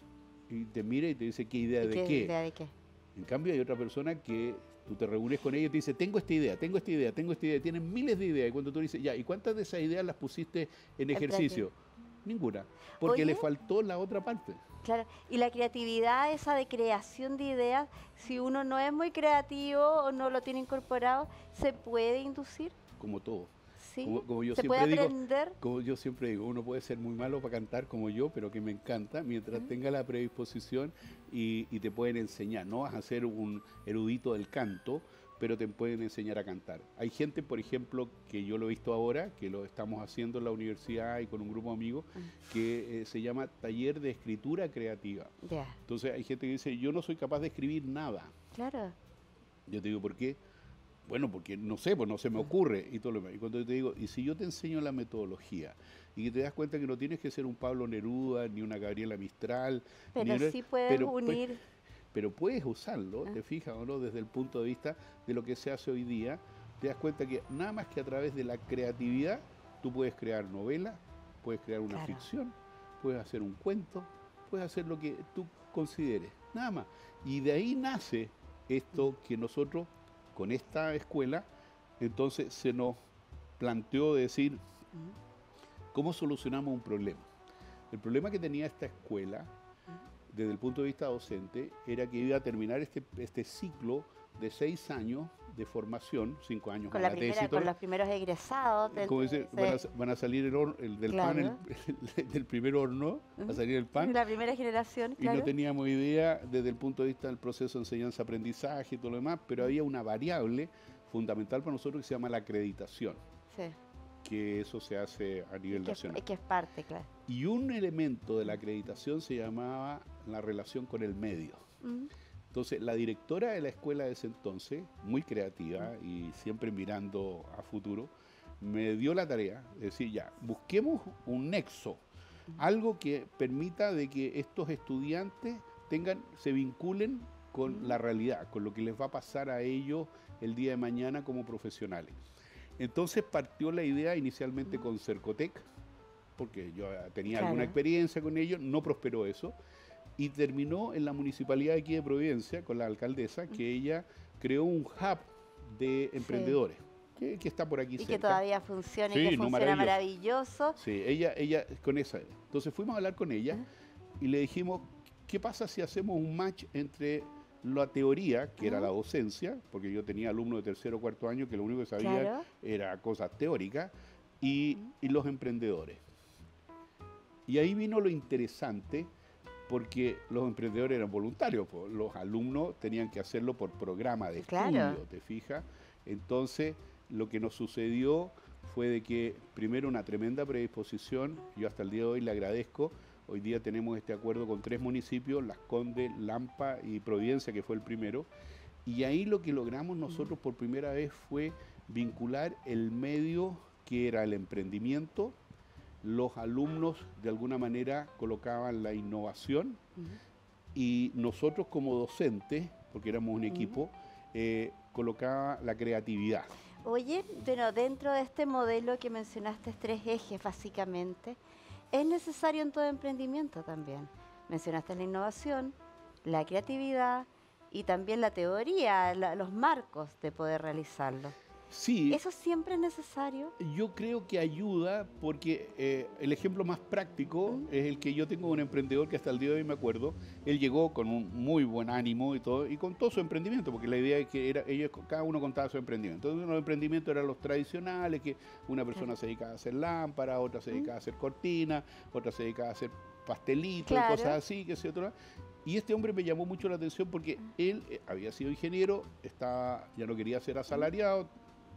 [SPEAKER 2] y te mira y te dice, ¿qué idea de qué?
[SPEAKER 1] ¿Idea de qué?
[SPEAKER 2] En cambio, hay otra persona que tú te reúnes con ella y te dice, tengo esta idea, tengo esta idea, tengo esta idea. Tienen miles de ideas. Y cuando tú dices, ya, ¿y cuántas de esas ideas las pusiste en ejercicio? Ninguna, porque le faltó la otra parte.
[SPEAKER 1] Claro, y la creatividad, esa de creación de ideas, si uno no es muy creativo o no lo tiene incorporado, ¿se puede inducir?
[SPEAKER 2] Como todo.
[SPEAKER 1] Sí.
[SPEAKER 2] Como yo
[SPEAKER 1] ¿Se
[SPEAKER 2] siempre
[SPEAKER 1] puede
[SPEAKER 2] digo,
[SPEAKER 1] aprender?
[SPEAKER 2] como yo siempre digo, uno puede ser muy malo para cantar como yo, pero que me encanta, mientras tenga la predisposición y te pueden enseñar. No vas a ser un erudito del canto, pero te pueden enseñar a cantar. Hay gente, por ejemplo, que yo lo he visto ahora, que lo estamos haciendo en la universidad y con un grupo de amigos, que se llama Taller de Escritura Creativa. Entonces hay gente que dice, yo no soy capaz de escribir nada.
[SPEAKER 1] Claro.
[SPEAKER 2] Yo te digo, ¿por qué? Bueno, porque no sé, pues no se me ocurre y todo lo demás. Y cuando yo te digo, y si yo te enseño la metodología y que te das cuenta que no tienes que ser un Pablo Neruda ni una Gabriela Mistral,
[SPEAKER 1] pero sí puedes unir.
[SPEAKER 2] Pero puedes usarlo, te fijas o no, desde el punto de vista de lo que se hace hoy día, te das cuenta que nada más que a través de la creatividad tú puedes crear novela, puedes crear una ficción, puedes hacer un cuento, puedes hacer lo que tú consideres, nada más. Y de ahí nace esto que nosotros, con esta escuela, entonces se nos planteó decir, ¿cómo solucionamos un problema? El problema que tenía esta escuela, desde el punto de vista docente, era que iba a terminar este ciclo de 6 años de formación, 5 años
[SPEAKER 1] con la tesis, con los primeros egresados.
[SPEAKER 2] Como dice, van a salir del pan, del primer horno, va a salir el pan.
[SPEAKER 1] La primera generación,
[SPEAKER 2] y no teníamos idea desde el punto de vista del proceso de enseñanza-aprendizaje y todo lo demás, pero había una variable fundamental para nosotros que se llama la acreditación. Que eso se hace a nivel nacional.
[SPEAKER 1] Que es parte, claro.
[SPEAKER 2] Y un elemento de la acreditación se llamaba la relación con el medio. Entonces, la directora de la escuela de ese entonces, muy creativa y siempre mirando a futuro, me dio la tarea de decir, ya, busquemos un nexo, algo que permita de que estos estudiantes se vinculen con la realidad, con lo que les va a pasar a ellos el día de mañana como profesionales. Entonces partió la idea inicialmente con Cercotec, porque yo tenía alguna experiencia con ellos, no prosperó eso, y terminó en la municipalidad de aquí de Providencia, con la alcaldesa, que ella creó un hub de emprendedores, que está por aquí cerca. Y
[SPEAKER 1] que todavía funciona y que funciona maravilloso.
[SPEAKER 2] Sí, ella con esa. Entonces fuimos a hablar con ella y le dijimos, ¿qué pasa si hacemos un match entre la teoría, que era la docencia, porque yo tenía alumnos de tercero o cuarto año que lo único que sabían era cosas teóricas, y los emprendedores? Y ahí vino lo interesante, porque los emprendedores eran voluntarios, pues, los alumnos tenían que hacerlo por programa de estudio, ¿te fijas? Entonces, lo que nos sucedió fue de que, primero, una tremenda predisposición, yo hasta el día de hoy le agradezco. Hoy día tenemos este acuerdo con 3 municipios, Las Condes, Lampa y Providencia, que fue el primero. Y ahí lo que logramos nosotros por primera vez fue vincular el medio que era el emprendimiento. Los alumnos de alguna manera colocaban la innovación y nosotros como docentes, porque éramos un equipo, colocaba la creatividad.
[SPEAKER 1] Oye, pero dentro de este modelo que mencionaste, 3 ejes básicamente, es necesario en todo emprendimiento también. Mencionaste la innovación, la creatividad y también la teoría, los marcos de poder realizarlo.
[SPEAKER 2] Sí.
[SPEAKER 1] ¿Eso siempre es necesario?
[SPEAKER 2] Yo creo que ayuda porque el ejemplo más práctico es el que yo tengo de un emprendedor que hasta el día de hoy me acuerdo. Él llegó con un muy buen ánimo y todo, y con todo su emprendimiento, porque la idea es que ellos cada uno contaba su emprendimiento. Entonces los emprendimientos eran los tradicionales, que una persona se dedicaba a hacer lámparas, otra se dedicaba a hacer cortinas, otra se dedicaba a hacer pastelitos y cosas así, que sé otro. Y este hombre me llamó mucho la atención porque él había sido ingeniero, ya no quería ser asalariado,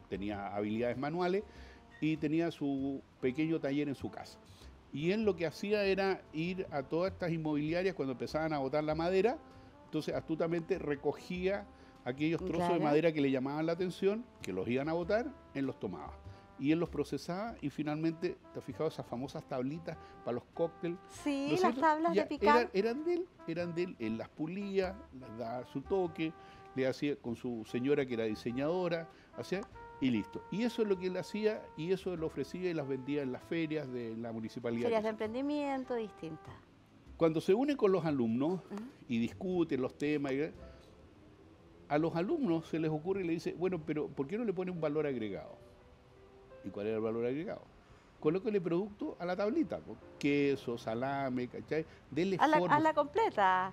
[SPEAKER 2] tenía habilidades manuales y tenía su pequeño taller en su casa. Y él lo que hacía era ir a todas estas inmobiliarias cuando empezaban a botar la madera, entonces astutamente recogía aquellos trozos de
[SPEAKER 1] Claro.
[SPEAKER 2] madera que le llamaban la atención, que los iban a botar, él los tomaba. Y él los procesaba y finalmente, ¿te has fijado esas famosas tablitas para los cócteles? ¿No
[SPEAKER 1] Sí,
[SPEAKER 2] es
[SPEAKER 1] las
[SPEAKER 2] cierto?
[SPEAKER 1] tablas
[SPEAKER 2] Ya
[SPEAKER 1] de picar.
[SPEAKER 2] eran de él las pulía, les daba su toque, le hacía con su señora que era diseñadora, hacía, y listo. Y eso es lo que él hacía y eso lo ofrecía y las vendía en las ferias de la municipalidad.
[SPEAKER 1] Ferias de emprendimiento distintas.
[SPEAKER 2] Cuando se une con los alumnos
[SPEAKER 1] Ujú.
[SPEAKER 2] y discuten los temas, a los alumnos se les ocurre y le dice, bueno, pero ¿por qué no le pone un valor agregado? ¿Y cuál era el valor agregado? Colóquele producto a la tablita, pues, queso, salame, ¿cachai? Dele
[SPEAKER 1] A
[SPEAKER 2] forma.
[SPEAKER 1] la completa.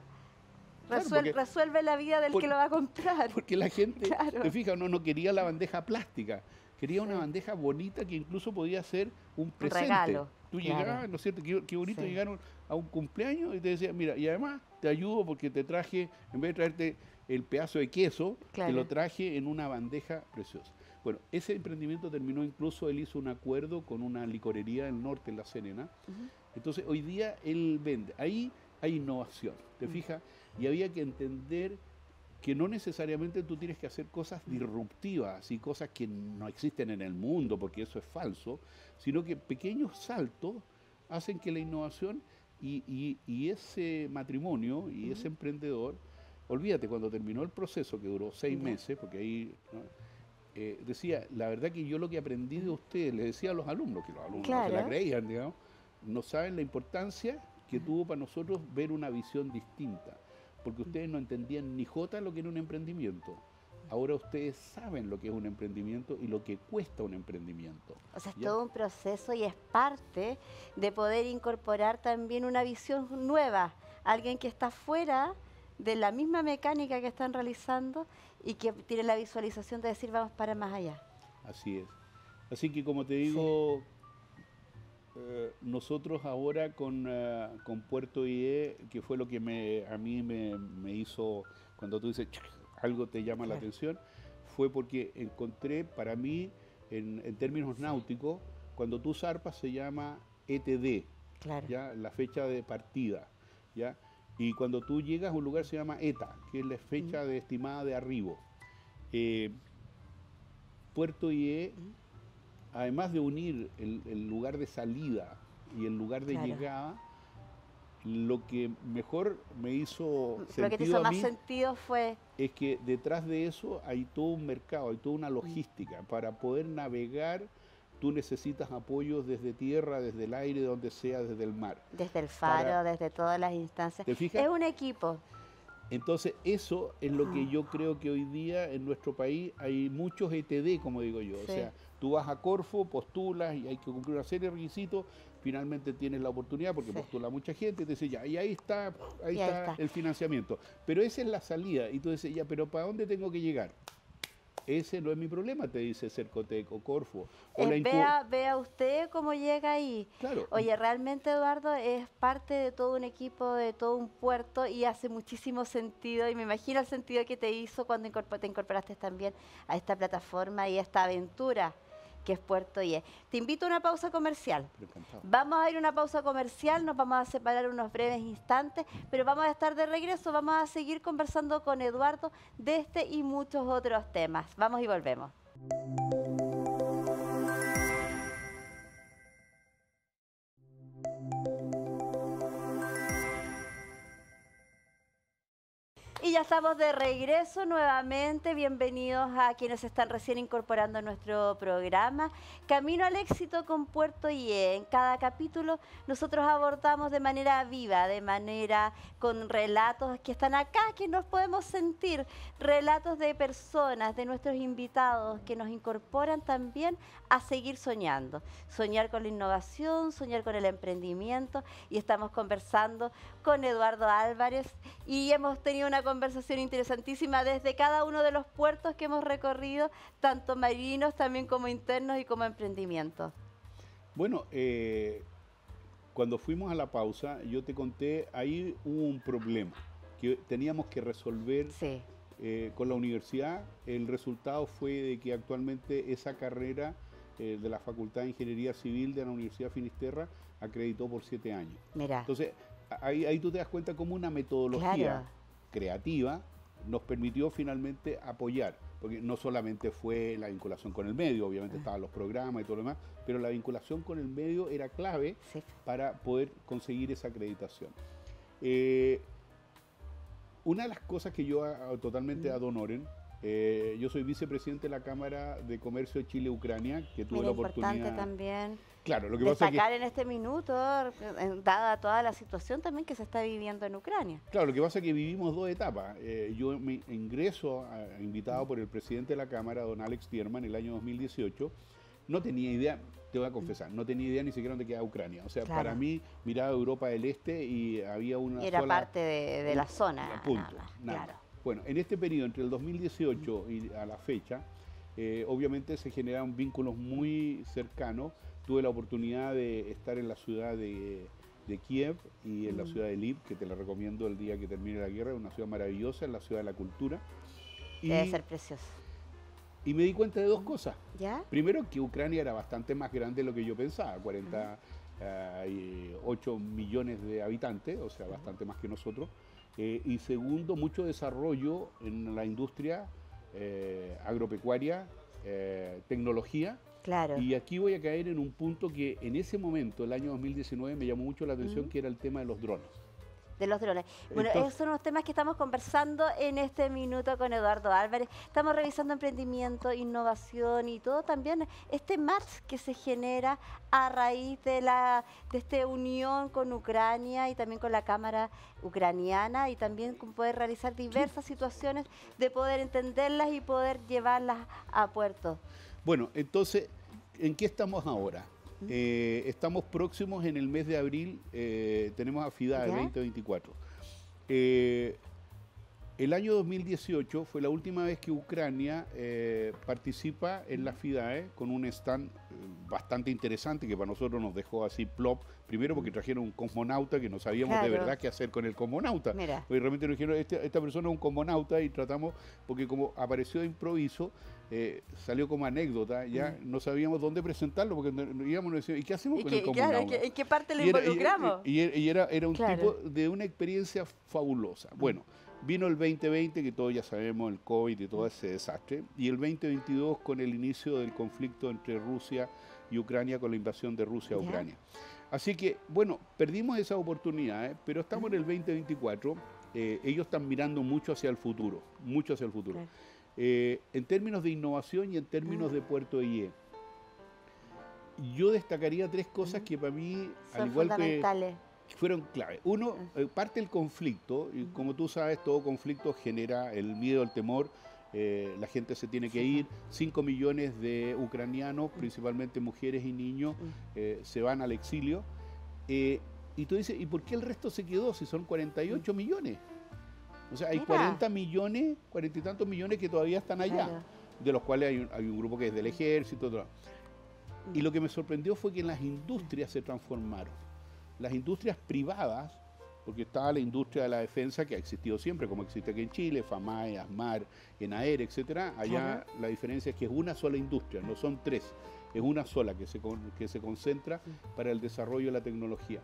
[SPEAKER 2] Claro, porque,
[SPEAKER 1] Resuelve la vida del que lo va a comprar.
[SPEAKER 2] porque la gente,
[SPEAKER 1] Claro.
[SPEAKER 2] te fijas, no quería la bandeja plástica, quería una
[SPEAKER 1] Sí.
[SPEAKER 2] bandeja bonita que incluso podía ser un presente.
[SPEAKER 1] regalo,
[SPEAKER 2] Tú
[SPEAKER 1] claro.
[SPEAKER 2] llegabas, ¿no es cierto? Qué bonito
[SPEAKER 1] Sí.
[SPEAKER 2] llegaron a un cumpleaños y te decían, mira, y además te ayudo porque te traje, en vez de traerte el pedazo de queso, te
[SPEAKER 1] Claro.
[SPEAKER 2] lo traje en una bandeja preciosa. Bueno, ese emprendimiento terminó, incluso él hizo un acuerdo con una licorería del norte, en La Serena.
[SPEAKER 1] Ujú.
[SPEAKER 2] Entonces, hoy día él vende. Ahí hay innovación, ¿te fijas? Y había que entender que no necesariamente tú tienes que hacer cosas disruptivas y cosas que no existen en el mundo, porque eso es falso, sino que pequeños saltos hacen que la innovación y ese matrimonio y ese emprendedor, olvídate, cuando terminó el proceso, que duró 6
[SPEAKER 1] Ya.
[SPEAKER 2] meses, porque ahí... ¿no? Decía, la verdad que yo lo que aprendí de ustedes, le decía a los alumnos, que los alumnos no se la
[SPEAKER 1] Claro.
[SPEAKER 2] creían, digamos, no saben la importancia que tuvo para nosotros ver una visión distinta, porque ustedes no entendían ni jota lo que era un emprendimiento. Ahora ustedes saben lo que es un emprendimiento y lo que cuesta un emprendimiento.
[SPEAKER 1] O sea, es
[SPEAKER 2] ¿Ya?
[SPEAKER 1] todo un proceso y es parte de poder incorporar también una visión nueva. Alguien que está fuera de la misma mecánica que están realizando y que tiene la visualización de decir vamos para más allá.
[SPEAKER 2] Así es. Así que como te digo, nosotros ahora con Puerto IE, que fue lo que a mí me hizo, cuando tú dices algo te llama la
[SPEAKER 1] Claro.
[SPEAKER 2] atención, fue porque encontré para mí, en términos náuticos, cuando tú zarpas se llama ETD,
[SPEAKER 1] Claro.
[SPEAKER 2] ¿ya? La fecha de partida, ¿ya? Y cuando tú llegas a un lugar se llama ETA, que es la fecha de estimada de arribo. Puerto IE, además de unir el lugar de salida y el lugar de
[SPEAKER 1] Claro.
[SPEAKER 2] llegada, lo que mejor me hizo
[SPEAKER 1] Lo que te
[SPEAKER 2] sentido
[SPEAKER 1] hizo
[SPEAKER 2] a
[SPEAKER 1] más
[SPEAKER 2] mí
[SPEAKER 1] sentido fue
[SPEAKER 2] es que detrás de eso hay todo un mercado, hay toda una logística. Para poder navegar, tú necesitas apoyos desde tierra, desde el aire, donde sea, desde el mar.
[SPEAKER 1] desde el faro,
[SPEAKER 2] Para-
[SPEAKER 1] desde todas las instancias.
[SPEAKER 2] ¿Te fijas?
[SPEAKER 1] Es un equipo.
[SPEAKER 2] Entonces, eso es lo que yo creo que hoy día en nuestro país hay muchos ETD, como digo yo. O
[SPEAKER 1] Sí.
[SPEAKER 2] sea, tú vas a Corfo, postulas y hay que cumplir una serie de requisitos, finalmente tienes la oportunidad porque
[SPEAKER 1] Sí.
[SPEAKER 2] postula mucha gente y te dice, ya, y ahí está,
[SPEAKER 1] Y ahí está.
[SPEAKER 2] el financiamiento. Pero esa es la salida. Y tú dices, ya, pero ¿para dónde tengo que llegar? Ese no es mi problema, te dice Cercotec o Corfo. O la
[SPEAKER 1] Vea usted cómo llega ahí.
[SPEAKER 2] Claro.
[SPEAKER 1] Oye, realmente Eduardo es parte de todo un equipo, de todo un puerto y hace muchísimo sentido y me imagino el sentido que te hizo cuando te incorporaste también a esta plataforma y a esta aventura que es Puerto IE. Te invito a una pausa comercial.
[SPEAKER 2] Pero encantado.
[SPEAKER 1] Vamos a ir a una pausa comercial, nos vamos a separar unos breves instantes, pero vamos a estar de regreso, vamos a seguir conversando con Eduardo de este y muchos otros temas. Vamos y volvemos. Y ya estamos de regreso nuevamente. Bienvenidos a quienes se están recién incorporando a nuestro programa. Camino al éxito con Puerto IE. En cada capítulo nosotros abordamos de manera viva, de manera con relatos que están acá, que nos podemos sentir. Relatos de personas, de nuestros invitados, que nos incorporan también a seguir soñando. Soñar con la innovación, soñar con el emprendimiento. Y estamos conversando con Eduardo Álvarez y hemos tenido una conversación interesantísima desde cada uno de los puertos que hemos recorrido, tanto marinos también como internos y como emprendimientos.
[SPEAKER 2] Bueno, cuando fuimos a la pausa, yo te conté, ahí hubo un problema que teníamos que resolver
[SPEAKER 1] Sí,
[SPEAKER 2] con la universidad. El resultado fue de que actualmente esa carrera de la Facultad de Ingeniería Civil de la Universidad Finisterra acreditó por 7 años.
[SPEAKER 1] mira,
[SPEAKER 2] Entonces, ahí tú te das cuenta como una metodología
[SPEAKER 1] claro,
[SPEAKER 2] creativa, nos permitió finalmente apoyar, porque no solamente fue la vinculación con el medio, obviamente estaban los programas y todo lo demás, pero la vinculación con el medio era clave
[SPEAKER 1] Sí.
[SPEAKER 2] para poder conseguir esa acreditación. Una de las cosas que yo totalmente ad honorem, yo soy vicepresidente de la Cámara de Comercio de Chile-Ucrania, que tuve
[SPEAKER 1] Mira,
[SPEAKER 2] la oportunidad...
[SPEAKER 1] importante también
[SPEAKER 2] Claro, lo que pasa es
[SPEAKER 1] destacar
[SPEAKER 2] que...
[SPEAKER 1] en este minuto, dada toda la situación también que se está viviendo en Ucrania.
[SPEAKER 2] Claro, lo que pasa es que vivimos dos etapas. Yo me ingreso invitado por el presidente de la Cámara, don Alex Tierman, en el año 2018. No tenía idea, te voy a confesar, no tenía idea ni siquiera dónde quedaba Ucrania. O sea,
[SPEAKER 1] Claro.
[SPEAKER 2] para mí miraba Europa del Este y había una
[SPEAKER 1] Era
[SPEAKER 2] sola...
[SPEAKER 1] parte de la zona.
[SPEAKER 2] Punto,
[SPEAKER 1] Nada más,
[SPEAKER 2] nada.
[SPEAKER 1] claro.
[SPEAKER 2] Bueno, en este periodo, entre el 2018 y a la fecha, obviamente se generaron vínculos muy cercanos. Tuve la oportunidad de estar en la ciudad de Kiev y en la ciudad de Lviv, que te la recomiendo el día que termine la guerra, es una ciudad maravillosa, es la ciudad de la cultura.
[SPEAKER 1] Debe ser precioso.
[SPEAKER 2] Y me di cuenta de dos cosas.
[SPEAKER 1] ¿Ya?
[SPEAKER 2] Primero, que Ucrania era bastante más grande de lo que yo pensaba, 48 millones de habitantes, o sea, bastante más que nosotros. Y segundo, mucho desarrollo en la industria agropecuaria, tecnología.
[SPEAKER 1] Claro.
[SPEAKER 2] Y aquí voy a caer en un punto que en ese momento, el año 2019, me llamó mucho la atención, que era el tema de los drones.
[SPEAKER 1] De los drones. Bueno,
[SPEAKER 2] Entonces,
[SPEAKER 1] esos son los temas que estamos conversando en este minuto con Eduardo Álvarez. Estamos revisando emprendimiento, innovación y todo también este match que se genera a raíz de esta unión con Ucrania y también con la Cámara Ucraniana, y también con poder realizar diversas situaciones de poder entenderlas y poder llevarlas a puerto.
[SPEAKER 2] Bueno, entonces, ¿en qué estamos ahora? Estamos próximos en el mes de abril, tenemos a FIDAE 2024. El año 2018 fue la última vez que Ucrania participa en la FIDAE con un stand bastante interesante que para nosotros nos dejó así plop. Primero porque trajeron un cosmonauta que no sabíamos de verdad qué hacer con el cosmonauta.
[SPEAKER 1] Mira.
[SPEAKER 2] Porque realmente nos dijeron, esta persona es un cosmonauta, y tratamos, porque como apareció de improviso, salió como anécdota, ya no sabíamos dónde presentarlo, porque íbamos y decíamos, ¿y qué hacemos con el cosmonauta?
[SPEAKER 1] Claro, ¿en qué parte lo involucramos?
[SPEAKER 2] Y era un tipo de una experiencia fabulosa. Bueno, vino el 2020, que todos ya sabemos, el COVID y todo ese desastre, y el 2022 con el inicio del conflicto entre Rusia y Ucrania, con la invasión de Rusia a Ucrania. Así que, bueno, perdimos esa oportunidad, pero estamos en el 2024, ellos están mirando mucho hacia el futuro, mucho hacia el futuro.
[SPEAKER 1] Claro.
[SPEAKER 2] En términos de innovación y en términos de Puerto IE. Yo destacaría tres cosas que para mí,
[SPEAKER 1] Son
[SPEAKER 2] al igual
[SPEAKER 1] fundamentales.
[SPEAKER 2] que fueron clave. Uno, parte del conflicto, y como tú sabes, todo conflicto genera el miedo, el temor, la gente se tiene que ir, 5 millones de ucranianos, principalmente mujeres y niños, se van al exilio, y tú dices, ¿y por qué el resto se quedó si son 48 millones? O sea, hay 40 millones, 40 y tantos millones que todavía están allá, de los cuales hay un grupo que es del ejército. Todo. Y lo que me sorprendió fue que las industrias se transformaron. Las industrias privadas, porque estaba la industria de la defensa que ha existido siempre, como existe aquí en Chile, FAMAE, ASMAR, ENAER, etcétera. Allá la diferencia es que es una sola industria, no son tres, es una sola que se concentra para el desarrollo de la tecnología.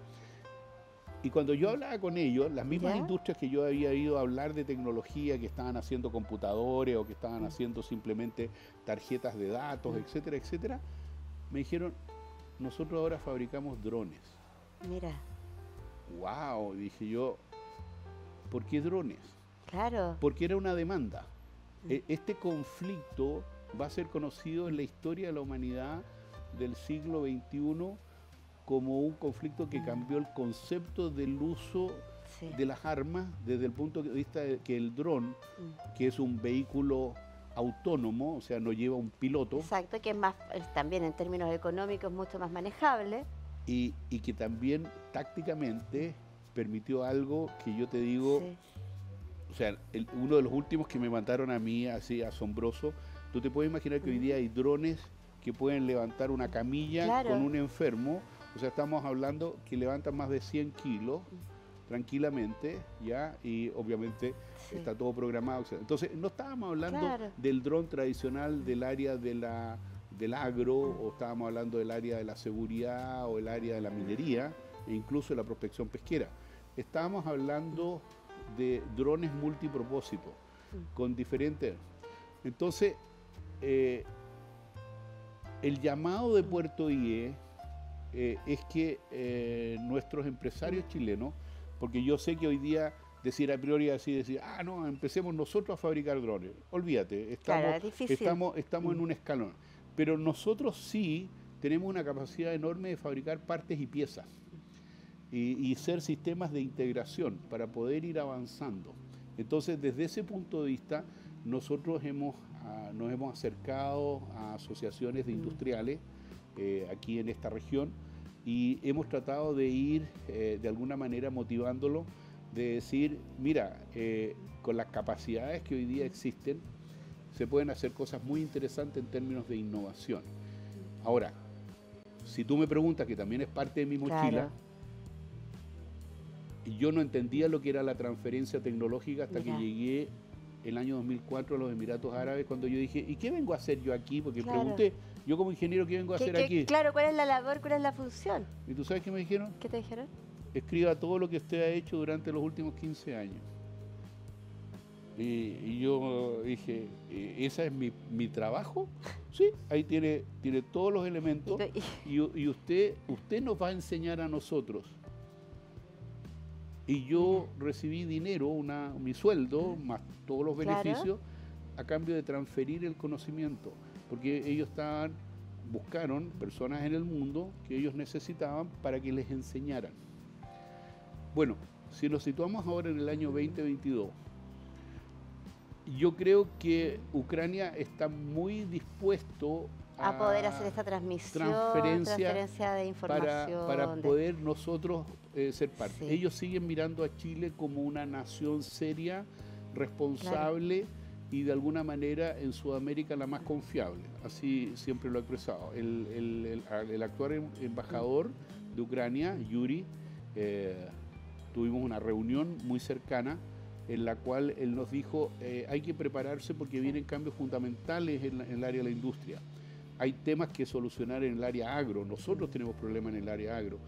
[SPEAKER 2] Y cuando yo hablaba con ellos, las mismas industrias que yo había ido a hablar de tecnología, que estaban haciendo computadores o que estaban haciendo simplemente tarjetas de datos, etcétera, etcétera, me dijeron, nosotros ahora fabricamos drones.
[SPEAKER 1] Mira.
[SPEAKER 2] ¡Wow! Dije yo, ¿por qué drones?
[SPEAKER 1] Claro.
[SPEAKER 2] Porque era una demanda. Este conflicto va a ser conocido en la historia de la humanidad del siglo XXI como un conflicto que cambió el concepto del uso de las armas desde el punto de vista de que el dron, que es un vehículo autónomo, o sea, no lleva un piloto.
[SPEAKER 1] Exacto, que es más, también en términos económicos, mucho más manejable.
[SPEAKER 2] Y que también tácticamente permitió algo que yo te digo, o sea, uno de los últimos que me mandaron a mí, así asombroso, tú te puedes imaginar que hoy día hay drones que pueden levantar una camilla con un enfermo. O sea, estamos hablando que levantan más de 100 kilos tranquilamente, ¿ya? Y obviamente está todo programado. Entonces, no estábamos hablando del dron tradicional del área del agro, o estábamos hablando del área de la seguridad o el área de la minería, e incluso de la prospección pesquera. Estábamos hablando de drones multipropósito. con diferentes... Entonces, el llamado de Puerto IE es que nuestros empresarios chilenos, porque yo sé que hoy día decir a priori así, decir, ah, no, empecemos nosotros a fabricar drones. Olvídate,
[SPEAKER 1] Claro, es difícil.
[SPEAKER 2] estamos en un escalón. Pero nosotros sí tenemos una capacidad enorme de fabricar partes y piezas y ser sistemas de integración para poder ir avanzando. Entonces, desde ese punto de vista, nosotros nos hemos acercado a asociaciones de industriales aquí en esta región y hemos tratado de ir de alguna manera motivándolo, de decir, mira, con las capacidades que hoy día existen, se pueden hacer cosas muy interesantes en términos de innovación. Ahora, si tú me preguntas, que también es parte de mi mochila,
[SPEAKER 1] Claro.
[SPEAKER 2] yo no entendía lo que era la transferencia tecnológica hasta
[SPEAKER 1] Mira.
[SPEAKER 2] que llegué el año 2004 a los Emiratos Árabes, cuando yo dije, ¿y qué vengo a hacer yo aquí? Porque
[SPEAKER 1] Claro.
[SPEAKER 2] pregunté, yo como ingeniero, ¿qué vengo a hacer aquí?
[SPEAKER 1] Claro, ¿cuál es la labor, cuál es la función?
[SPEAKER 2] ¿Y tú sabes qué me dijeron?
[SPEAKER 1] ¿Qué te dijeron?
[SPEAKER 2] Escriba todo lo que usted ha hecho durante los últimos 15 años. Y yo dije, ¿ese es mi trabajo? Sí, ahí tiene todos los elementos y usted nos va a enseñar a nosotros. Y yo recibí dinero, mi sueldo, más todos los beneficios, a cambio de transferir el conocimiento, porque ellos buscaron personas en el mundo que ellos necesitaban para que les enseñaran. Bueno, si nos situamos ahora en el año 2022, yo creo que Ucrania está muy dispuesto
[SPEAKER 1] a poder hacer esta transferencia de información.
[SPEAKER 2] Para poder nosotros ser parte.
[SPEAKER 1] Sí.
[SPEAKER 2] Ellos siguen mirando a Chile como una nación seria, responsable y de alguna manera en Sudamérica la más confiable. Así siempre lo he expresado. El actual embajador de Ucrania, Yuri, tuvimos una reunión muy cercana en la cual él nos dijo hay que prepararse porque vienen cambios fundamentales en el área de la industria. Hay temas que solucionar en el área agro. Nosotros tenemos problemas en el área agro.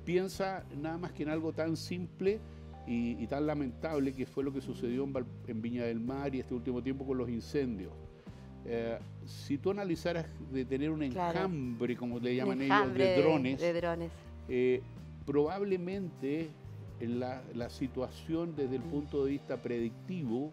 [SPEAKER 2] Piensa nada más que en algo tan simple y tan lamentable que fue lo que sucedió en Viña del Mar y este último tiempo con los incendios. Si tú analizaras de tener un enjambre, como le llaman ellos, de drones, probablemente la situación desde el punto de vista predictivo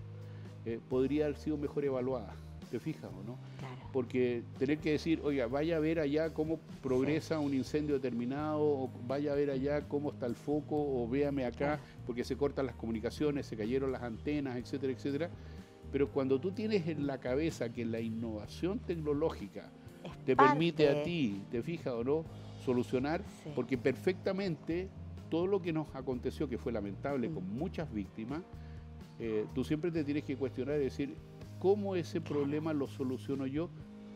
[SPEAKER 2] podría haber sido mejor evaluada. ¿Te fijas o no?
[SPEAKER 1] Claro.
[SPEAKER 2] Porque tener que decir, oiga, vaya a ver allá cómo progresa un incendio determinado, o vaya a ver allá cómo está el foco, o véame acá, porque se cortan las comunicaciones, se cayeron las antenas, etcétera, etcétera. Pero cuando tú tienes en la cabeza que la innovación tecnológica te permite a ti, ¿te fijas o no?, solucionar, porque perfectamente todo lo que nos aconteció, que fue lamentable, con muchas víctimas, tú siempre te tienes que cuestionar y decir, ¿cómo ese problema lo soluciono yo,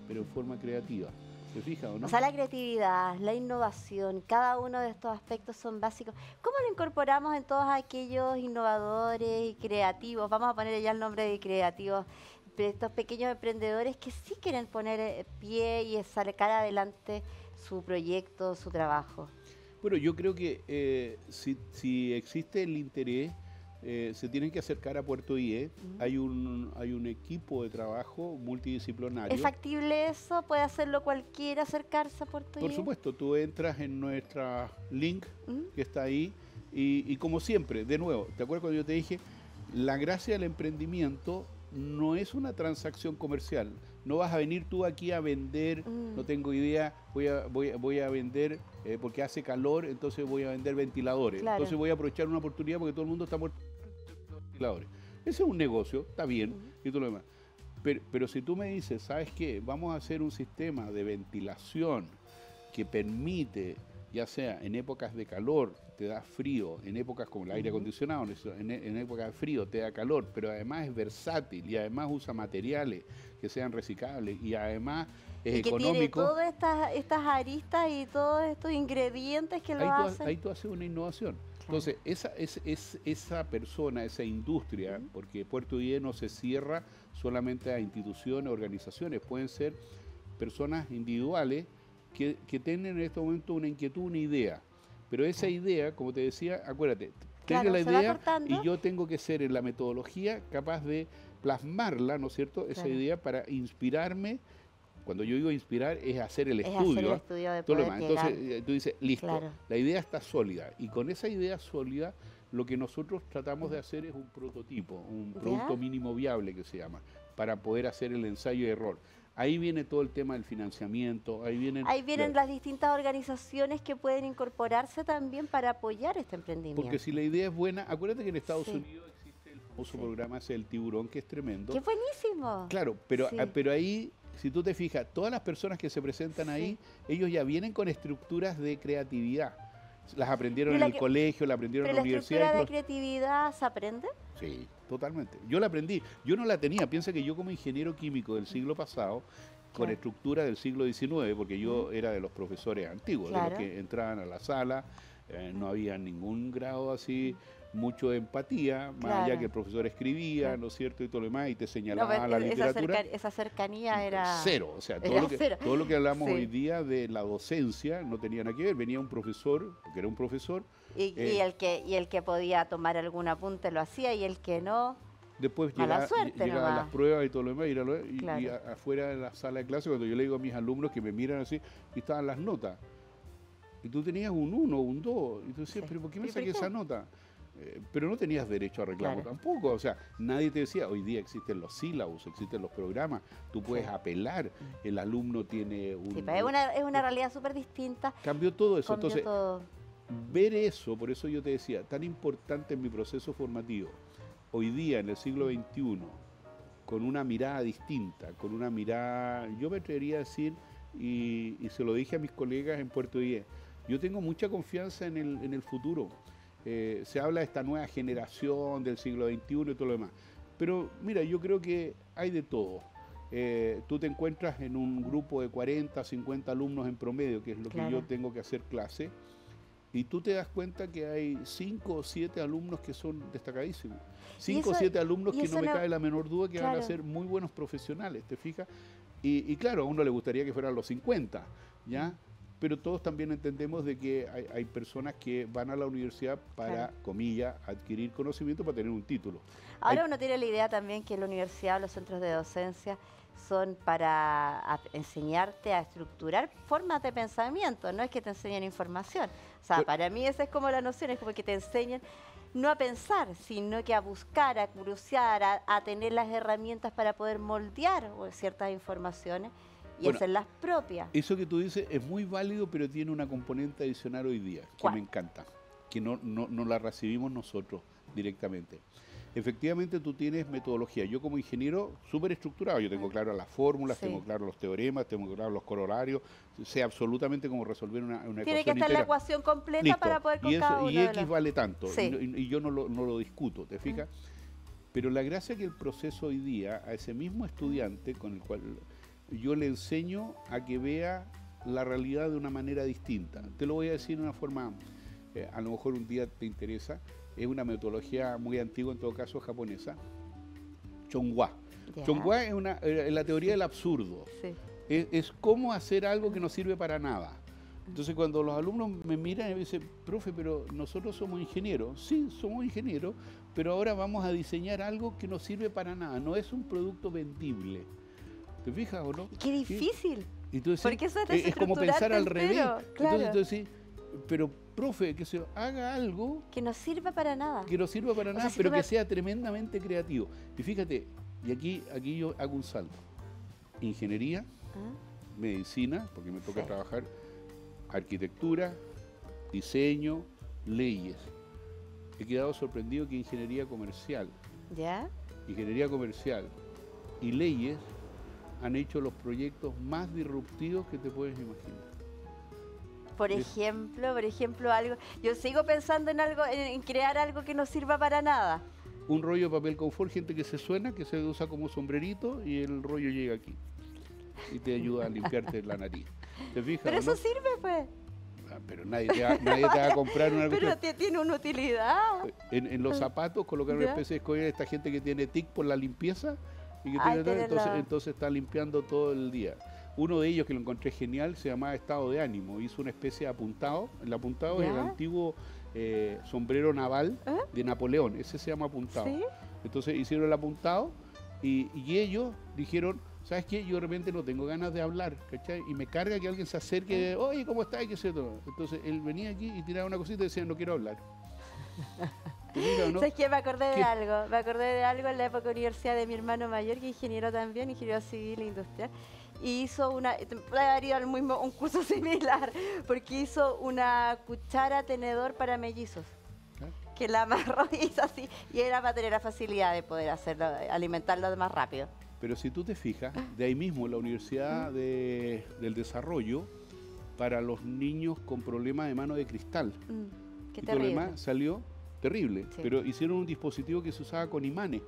[SPEAKER 2] pero en forma creativa? ¿Se fija o no?
[SPEAKER 1] O sea, la creatividad, la innovación, cada uno de estos aspectos son básicos. ¿Cómo lo incorporamos en todos aquellos innovadores y creativos? Vamos a poner ya el nombre de creativos, estos pequeños emprendedores que sí quieren poner pie y sacar adelante su proyecto, su trabajo.
[SPEAKER 2] Bueno, yo creo que si existe el interés, se tienen que acercar a Puerto IE. Hay un equipo de trabajo multidisciplinario.
[SPEAKER 1] ¿Es factible eso? ¿Puede hacerlo cualquiera, acercarse a Puerto IE?
[SPEAKER 2] Por supuesto, tú entras en nuestra link que está ahí y como siempre, de nuevo, ¿te acuerdas cuando yo te dije? La gracia del emprendimiento no es una transacción comercial. No vas a venir tú aquí a vender, no tengo idea, voy a vender porque hace calor, entonces voy a vender ventiladores.
[SPEAKER 1] Claro.
[SPEAKER 2] Entonces voy a aprovechar una oportunidad porque todo el mundo está muerto de ventiladores. Ese es un negocio, está bien, y todo lo demás. Pero si tú me dices, ¿sabes qué? Vamos a hacer un sistema de ventilación que permite, ya sea en épocas de calor, te da frío, en épocas como el aire acondicionado, en épocas de frío te da calor, pero además es versátil y además usa materiales que sean reciclables y además es económico.
[SPEAKER 1] Tiene todas estas aristas y todos estos ingredientes que lo hacen.
[SPEAKER 2] Ahí tú haces una innovación. Claro. Entonces, esa persona, esa industria, porque Puerto IE no se cierra solamente a instituciones, organizaciones, pueden ser personas individuales que tienen en este momento una inquietud, una idea. Pero esa idea, como te decía, acuérdate, tenga
[SPEAKER 1] Claro,
[SPEAKER 2] la
[SPEAKER 1] se va
[SPEAKER 2] idea
[SPEAKER 1] cortando.
[SPEAKER 2] y yo tengo que ser en la metodología capaz de plasmarla, ¿no es cierto?, esa
[SPEAKER 1] Claro.
[SPEAKER 2] idea para inspirarme. Cuando yo digo inspirar es hacer el
[SPEAKER 1] Es hacer el
[SPEAKER 2] estudio,
[SPEAKER 1] estudio de
[SPEAKER 2] todo lo
[SPEAKER 1] poder
[SPEAKER 2] demás.
[SPEAKER 1] llegar.
[SPEAKER 2] Entonces tú dices, listo,
[SPEAKER 1] Claro.
[SPEAKER 2] la idea está sólida y con esa idea sólida lo que nosotros tratamos de hacer es un prototipo, un producto
[SPEAKER 1] ¿Ya?
[SPEAKER 2] mínimo viable que se llama, para poder hacer el ensayo y error. Ahí viene todo el tema del financiamiento, ahí vienen...
[SPEAKER 1] Ahí vienen las distintas organizaciones que pueden incorporarse también para apoyar este emprendimiento.
[SPEAKER 2] Porque si la idea es buena, acuérdate que en Estados
[SPEAKER 1] Sí.
[SPEAKER 2] Unidos existe el famoso
[SPEAKER 1] Sí.
[SPEAKER 2] programa ese del tiburón, que es tremendo.
[SPEAKER 1] ¡Qué buenísimo!
[SPEAKER 2] Claro, pero,
[SPEAKER 1] Sí.
[SPEAKER 2] pero ahí, si tú te fijas, todas las personas que se presentan
[SPEAKER 1] Sí.
[SPEAKER 2] ahí, ellos ya vienen con estructuras de creatividad. Las aprendieron
[SPEAKER 1] Pero
[SPEAKER 2] en
[SPEAKER 1] la
[SPEAKER 2] el colegio, las aprendieron
[SPEAKER 1] ¿Pero
[SPEAKER 2] en la
[SPEAKER 1] la
[SPEAKER 2] universidad.
[SPEAKER 1] estructura
[SPEAKER 2] y
[SPEAKER 1] de
[SPEAKER 2] todo.
[SPEAKER 1] creatividad se aprende?
[SPEAKER 2] Sí, totalmente. Yo la aprendí. Yo no la tenía. Piensa que yo como ingeniero químico del siglo pasado, con
[SPEAKER 1] Claro.
[SPEAKER 2] estructura del siglo XIX, porque yo era de los profesores antiguos, de
[SPEAKER 1] Claro.
[SPEAKER 2] los que entraban a la sala, no había ningún grado así, mucho de empatía, más allá
[SPEAKER 1] Claro.
[SPEAKER 2] que el profesor escribía,
[SPEAKER 1] Claro.
[SPEAKER 2] ¿no es cierto? Y todo lo demás, y te
[SPEAKER 1] No,
[SPEAKER 2] señalaba
[SPEAKER 1] pero
[SPEAKER 2] la literatura.
[SPEAKER 1] esa cercanía era...
[SPEAKER 2] Cero, o sea,
[SPEAKER 1] era cero.
[SPEAKER 2] todo lo que hablamos
[SPEAKER 1] Sí.
[SPEAKER 2] hoy día de la docencia no tenía nada que ver. Venía un profesor, porque era un profesor,
[SPEAKER 1] Y el que podía tomar algún apunte lo hacía y el que no...
[SPEAKER 2] después
[SPEAKER 1] Mala suerte
[SPEAKER 2] llegaban
[SPEAKER 1] nomás.
[SPEAKER 2] las pruebas y todo lo demás, y
[SPEAKER 1] Claro.
[SPEAKER 2] afuera de la sala de clase, cuando yo le digo a mis alumnos que me miran así, y estaban las notas. Y tú tenías un 1, un 2, y tú decías,
[SPEAKER 1] Sí.
[SPEAKER 2] pero ¿por qué me
[SPEAKER 1] ¿Y por
[SPEAKER 2] saqué
[SPEAKER 1] qué?
[SPEAKER 2] esa nota? Pero no tenías derecho a reclamo
[SPEAKER 1] Claro.
[SPEAKER 2] tampoco, o sea, nadie te decía, hoy día existen los sílabos, existen los programas, tú puedes
[SPEAKER 1] Sí.
[SPEAKER 2] apelar, el alumno tiene un...
[SPEAKER 1] Sí, pero es una realidad súper distinta.
[SPEAKER 2] Cambió todo eso,
[SPEAKER 1] Cambió
[SPEAKER 2] entonces
[SPEAKER 1] todo.
[SPEAKER 2] ver eso, por eso yo te decía, tan importante en mi proceso formativo, hoy día en el siglo XXI, con una mirada distinta, con una mirada, yo me atrevería a decir, y se lo dije a mis colegas en Puerto Diez, yo tengo mucha confianza en el futuro. Se habla de esta nueva generación del siglo XXI y todo lo demás, pero mira, yo creo que hay de todo. Tú te encuentras en un grupo de 40, 50 alumnos en promedio, que es lo que
[SPEAKER 1] Claro.
[SPEAKER 2] yo tengo que hacer clase, y tú te das cuenta que hay 5 o 7 alumnos que son destacadísimos. 5 o
[SPEAKER 1] eso-
[SPEAKER 2] 7 alumnos
[SPEAKER 1] y
[SPEAKER 2] que
[SPEAKER 1] eso
[SPEAKER 2] no me
[SPEAKER 1] no-
[SPEAKER 2] cabe la menor duda que van a
[SPEAKER 1] Claro.
[SPEAKER 2] ser muy buenos profesionales, ¿te fijas? Y claro, a uno le gustaría que fueran los 50, ¿ya? Pero todos también entendemos de que hay personas que van a la universidad para,
[SPEAKER 1] Claro.
[SPEAKER 2] comillas, adquirir conocimiento para tener un título.
[SPEAKER 1] Ahora
[SPEAKER 2] Hay-
[SPEAKER 1] uno tiene la idea también que la universidad o los centros de docencia son para enseñarte a estructurar formas de pensamiento, no es que te enseñen información. O sea,
[SPEAKER 2] Pero-
[SPEAKER 1] para mí esa es como la noción, es como que te enseñen no a pensar, sino que a buscar, a cruciar, a tener las herramientas para poder moldear ciertas informaciones y
[SPEAKER 2] Bueno,
[SPEAKER 1] hacerlas propias.
[SPEAKER 2] Eso que tú dices es muy válido, pero tiene una componente adicional hoy día, que
[SPEAKER 1] ¿Cuál?
[SPEAKER 2] me encanta, que no la recibimos nosotros directamente. Efectivamente, tú tienes metodología. Yo como ingeniero, súper estructurado, yo tengo claro las fórmulas,
[SPEAKER 1] Sí.
[SPEAKER 2] tengo claro los teoremas, tengo claro los corolarios, sé absolutamente cómo resolver una
[SPEAKER 1] Tiene
[SPEAKER 2] ecuación
[SPEAKER 1] que estar la
[SPEAKER 2] integral.
[SPEAKER 1] ecuación completa
[SPEAKER 2] Listo.
[SPEAKER 1] para poder con
[SPEAKER 2] y,
[SPEAKER 1] cada
[SPEAKER 2] eso,
[SPEAKER 1] uno
[SPEAKER 2] y
[SPEAKER 1] de
[SPEAKER 2] X
[SPEAKER 1] los...
[SPEAKER 2] vale tanto,
[SPEAKER 1] Sí.
[SPEAKER 2] y yo no lo discuto, ¿te fijas? Pero la gracia que el proceso hoy día, a ese mismo estudiante con el cual yo le enseño a que vea la realidad de una manera distinta. Te lo voy a decir de una forma, a lo mejor un día te interesa, es una metodología muy antigua, en todo caso japonesa, Chonghua.
[SPEAKER 1] Ya.
[SPEAKER 2] Chonghua es la teoría del absurdo.
[SPEAKER 1] Sí.
[SPEAKER 2] Es cómo hacer algo que no sirve para nada. Entonces cuando los alumnos me miran y me dicen, profe, pero nosotros somos ingenieros. Sí, somos ingenieros, pero ahora vamos a diseñar algo que no sirve para nada. No es un producto vendible. ¿Te fijas o no?
[SPEAKER 1] Qué difícil.
[SPEAKER 2] Y tú decís,
[SPEAKER 1] Porque eso es
[SPEAKER 2] es como pensar al
[SPEAKER 1] desestructurarte
[SPEAKER 2] revés.
[SPEAKER 1] entero, claro.
[SPEAKER 2] Entonces tú decís, pero profe, que se haga algo
[SPEAKER 1] Que no sirve para nada.
[SPEAKER 2] que no sirva para
[SPEAKER 1] O sea,
[SPEAKER 2] nada,
[SPEAKER 1] si
[SPEAKER 2] pero
[SPEAKER 1] tú me-
[SPEAKER 2] que sea tremendamente creativo. Y fíjate, y aquí yo hago un salto. Ingeniería,
[SPEAKER 1] ¿Ah?
[SPEAKER 2] medicina, porque me toca
[SPEAKER 1] Sí.
[SPEAKER 2] trabajar, arquitectura, diseño, leyes. He quedado sorprendido que ingeniería comercial y leyes han hecho los proyectos más disruptivos que te puedes imaginar.
[SPEAKER 1] Por ejemplo, algo. Yo sigo pensando en algo, en crear algo que no sirva para nada.
[SPEAKER 2] Un rollo de papel confort, gente que se suena, que se usa como sombrerito y el rollo llega aquí y te ayuda a limpiarte la nariz. ¿Te fijas?
[SPEAKER 1] Pero
[SPEAKER 2] o
[SPEAKER 1] eso
[SPEAKER 2] no?
[SPEAKER 1] sirve, pues.
[SPEAKER 2] Pero nadie te va a comprar una
[SPEAKER 1] Pero
[SPEAKER 2] cuestión.
[SPEAKER 1] tiene una utilidad.
[SPEAKER 2] En los zapatos colocar una
[SPEAKER 1] ¿Ya?
[SPEAKER 2] especie de escoria, esta gente que tiene tic por la limpieza y que
[SPEAKER 1] Ay, tiene
[SPEAKER 2] entonces está limpiando todo el día. Uno de ellos que lo encontré genial se llamaba estado de ánimo, hizo una especie de apuntado. El apuntado es el
[SPEAKER 1] ¿Ya?
[SPEAKER 2] antiguo sombrero naval
[SPEAKER 1] ¿Eh?
[SPEAKER 2] de Napoleón, ese se llama apuntado.
[SPEAKER 1] ¿Sí?
[SPEAKER 2] Entonces hicieron el apuntado y ellos dijeron, ¿sabes qué? Yo de repente no tengo ganas de hablar, ¿cachai? Y me carga que alguien se acerque, oye, ¿cómo estás? ¿Qué sé yo? Entonces él venía aquí y tiraba una cosita y decía, no quiero hablar. Mira, ¿no?
[SPEAKER 1] ¿Sabes qué? Me acordé
[SPEAKER 2] ¿Qué?
[SPEAKER 1] de algo. Me acordé de algo en la época de universidad de mi hermano mayor, que es ingeniero también, ingeniero civil e industrial. Y hizo puede haber ido al mismo, un curso similar, porque hizo una cuchara tenedor para mellizos. Que la amarró y hizo así, y era para tener la facilidad de poder hacerlo, alimentarlo más rápido.
[SPEAKER 2] Pero si tú te fijas, de ahí mismo, la Universidad del Desarrollo, para los niños con problemas de mano de cristal.
[SPEAKER 1] Qué
[SPEAKER 2] Y todo lo
[SPEAKER 1] terrible.
[SPEAKER 2] demás salió terrible,
[SPEAKER 1] Sí.
[SPEAKER 2] pero hicieron un dispositivo que se usaba con imanes.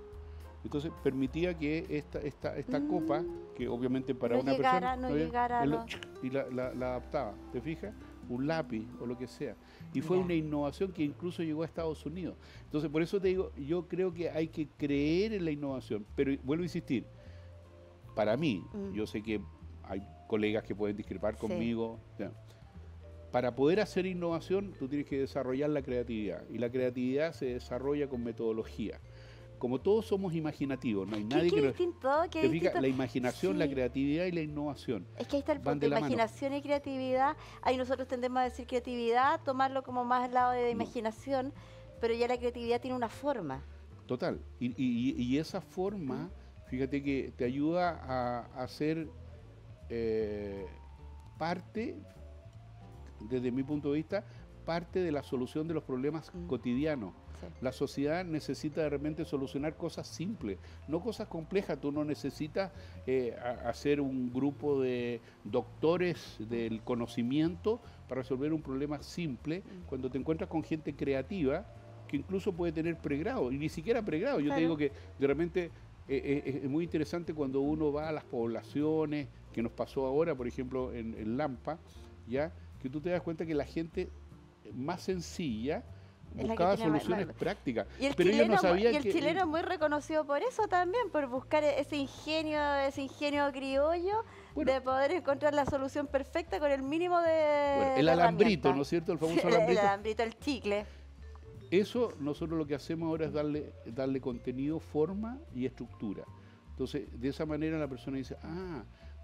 [SPEAKER 2] Entonces permitía que esta copa, que obviamente para
[SPEAKER 1] No
[SPEAKER 2] una
[SPEAKER 1] llegara,
[SPEAKER 2] persona...
[SPEAKER 1] no
[SPEAKER 2] había-
[SPEAKER 1] llegara,
[SPEAKER 2] él
[SPEAKER 1] no.
[SPEAKER 2] Y la adaptaba, ¿te fijas? Un lápiz o lo que sea. Y fue
[SPEAKER 1] Ya.
[SPEAKER 2] una innovación que incluso llegó a Estados Unidos. Entonces por eso te digo, yo creo que hay que creer en la innovación, pero vuelvo a insistir, para mí, yo sé que hay colegas que pueden discrepar
[SPEAKER 1] Sí.
[SPEAKER 2] conmigo, ya. Para poder hacer innovación, tú tienes que desarrollar la creatividad. Y la creatividad se desarrolla con metodología. Como todos somos imaginativos, no hay nadie
[SPEAKER 1] Qué
[SPEAKER 2] que nos...
[SPEAKER 1] distinto, qué
[SPEAKER 2] ¿Te fijas?
[SPEAKER 1] distinto.
[SPEAKER 2] La imaginación, la
[SPEAKER 1] Sí.
[SPEAKER 2] creatividad y la innovación
[SPEAKER 1] Es que ahí está el
[SPEAKER 2] van
[SPEAKER 1] punto,
[SPEAKER 2] de la mano.
[SPEAKER 1] imaginación y creatividad. Ahí nosotros tendemos a decir creatividad, tomarlo como más al lado de
[SPEAKER 2] No.
[SPEAKER 1] imaginación, pero ya la creatividad tiene una forma.
[SPEAKER 2] Total. Y esa forma, fíjate que te ayuda a hacer parte, desde mi punto de vista, parte de la solución de los problemas cotidianos.
[SPEAKER 1] Sí.
[SPEAKER 2] La sociedad necesita de repente solucionar cosas simples, no cosas complejas. Tú no necesitas hacer un grupo de doctores del conocimiento para resolver un problema simple cuando te encuentras con gente creativa que incluso puede tener pregrado, y ni siquiera pregrado. Yo
[SPEAKER 1] Claro.
[SPEAKER 2] te digo que de repente es muy interesante cuando uno va a las poblaciones, que nos pasó ahora, por ejemplo, en Lampa, ¿ya? Que tú te das cuenta que la gente más sencilla
[SPEAKER 1] Es la que
[SPEAKER 2] buscaba
[SPEAKER 1] tiene más-
[SPEAKER 2] soluciones prácticas.
[SPEAKER 1] Y el
[SPEAKER 2] Pero ellos
[SPEAKER 1] chileno,
[SPEAKER 2] no sabían
[SPEAKER 1] y el
[SPEAKER 2] que...
[SPEAKER 1] chileno es muy reconocido por eso también, por buscar ese ingenio criollo
[SPEAKER 2] Bueno.
[SPEAKER 1] de poder encontrar la solución perfecta con el mínimo de
[SPEAKER 2] Bueno, el
[SPEAKER 1] de
[SPEAKER 2] alambrito,
[SPEAKER 1] herramientas.
[SPEAKER 2] ¿no es cierto? El
[SPEAKER 1] Sí,
[SPEAKER 2] famoso
[SPEAKER 1] el
[SPEAKER 2] alambrito.
[SPEAKER 1] alambrito, el chicle.
[SPEAKER 2] Eso nosotros lo que hacemos ahora es darle contenido, forma y estructura. Entonces, de esa manera la persona dice,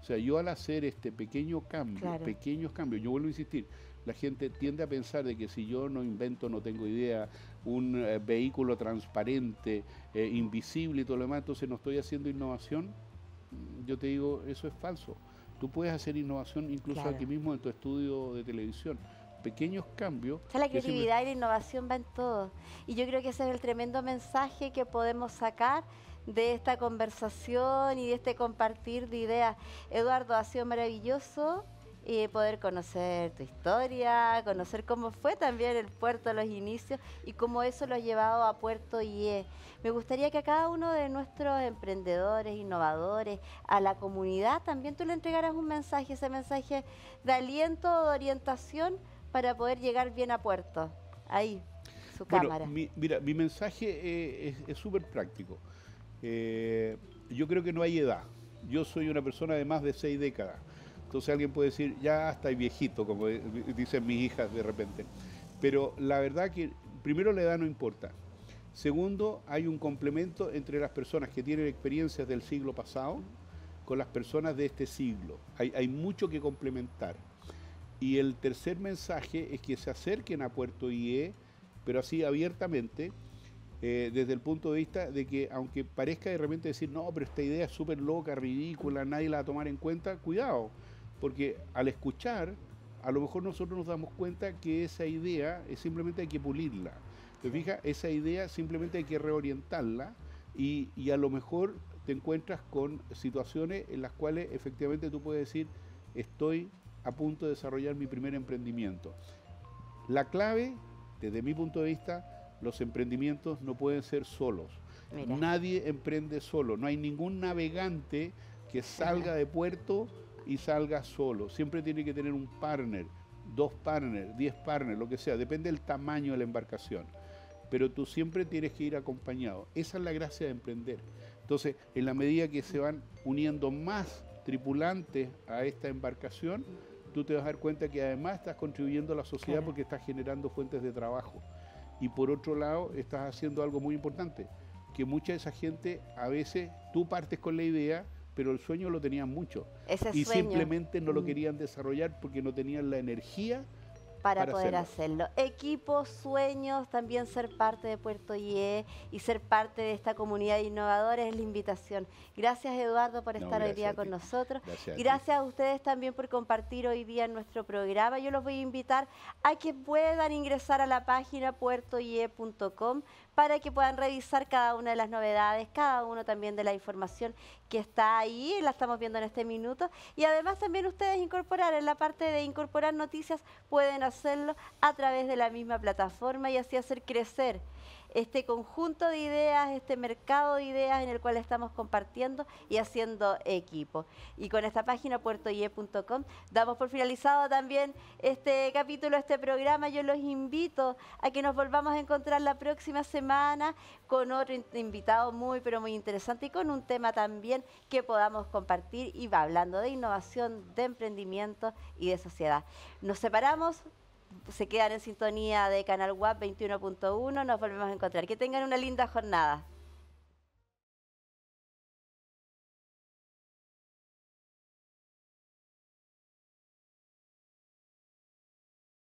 [SPEAKER 2] o sea, yo al hacer este pequeño cambio,
[SPEAKER 1] Claro.
[SPEAKER 2] pequeños cambios, yo vuelvo a insistir, la gente tiende a pensar de que si yo no invento, no tengo idea, un vehículo transparente, invisible y todo lo demás, entonces no estoy haciendo innovación. Yo te digo, eso es falso. Tú puedes hacer innovación incluso
[SPEAKER 1] Claro.
[SPEAKER 2] aquí mismo en tu estudio de televisión. Pequeños cambios.
[SPEAKER 1] O sea, la
[SPEAKER 2] que siempre-
[SPEAKER 1] creatividad y la innovación va en todo. Y yo creo que ese es el tremendo mensaje que podemos sacar de esta conversación y de este compartir de ideas. Eduardo, ha sido maravilloso poder conocer tu historia, conocer cómo fue también el puerto a los inicios y cómo eso lo ha llevado a Puerto IE. Me gustaría que a cada uno de nuestros emprendedores, innovadores, a la comunidad también tú le entregaras un mensaje, ese mensaje de aliento, de orientación para poder llegar bien a Puerto. Ahí, su
[SPEAKER 2] Bueno,
[SPEAKER 1] cámara.
[SPEAKER 2] mira, mi mensaje es súper práctico. Yo creo que no hay edad. Yo soy una persona de más de 6 décadas. Entonces alguien puede decir, ya está viejito, como dicen mis hijas de repente. Pero la verdad que, primero, la edad no importa. Segundo, hay un complemento entre las personas que tienen experiencias del siglo pasado con las personas de este siglo. Hay mucho que complementar. Y el tercer mensaje es que se acerquen a Puerto IE, pero así abiertamente, desde el punto de vista de que, aunque parezca de repente decir, no, pero esta idea es súper loca, ridícula, nadie la va a tomar en cuenta, cuidado, porque al escuchar, a lo mejor nosotros nos damos cuenta que esa idea simplemente hay que pulirla. ¿Te fijas? Esa idea simplemente hay que reorientarla y a lo mejor te encuentras con situaciones en las cuales efectivamente tú puedes decir, estoy a punto de desarrollar mi primer emprendimiento. La clave, desde mi punto de vista, los emprendimientos no pueden ser solos.
[SPEAKER 1] Mira.
[SPEAKER 2] Nadie emprende solo. No hay ningún navegante que salga de puerto y salga solo. Siempre tiene que tener un partner, 2 partners, 10 partners, lo que sea. Depende del tamaño de la embarcación. Pero tú siempre tienes que ir acompañado. Esa es la gracia de emprender. Entonces, en la medida que se van uniendo más tripulantes a esta embarcación, tú te vas a dar cuenta que además estás contribuyendo a la sociedad porque estás generando fuentes de trabajo. y por otro lado estás haciendo algo muy importante, que mucha de esa gente, a veces tú partes con la idea, pero el sueño lo tenían mucho.
[SPEAKER 1] Ese
[SPEAKER 2] Y
[SPEAKER 1] sueño.
[SPEAKER 2] simplemente no lo querían desarrollar porque no tenían la energía
[SPEAKER 1] para poder hacerlo. Equipos, sueños, también ser parte de Puerto IE y ser parte de esta comunidad de innovadores es la invitación. Gracias, Eduardo, por estar hoy día con nosotros. Gracias a ustedes también por compartir hoy día en nuestro programa. Yo los voy a invitar a que puedan ingresar a la página puertoie.com para que puedan revisar cada una de las novedades, cada uno también de la información que está ahí, la estamos viendo en este minuto. Y además también ustedes incorporar, en la parte de incorporar noticias, pueden hacerlo a través de la misma plataforma y así hacer crecer este conjunto de ideas, este mercado de ideas en el cual estamos compartiendo y haciendo equipo. Y con esta página puertoie.com damos por finalizado también este capítulo, este programa. Yo los invito a que nos volvamos a encontrar la próxima semana con otro invitado muy, pero muy interesante y con un tema también que podamos compartir y va hablando de innovación, de emprendimiento y de sociedad. Nos separamos. Se quedan en sintonía de Canal WAP 21.1. Nos volvemos a encontrar. Que tengan una linda jornada.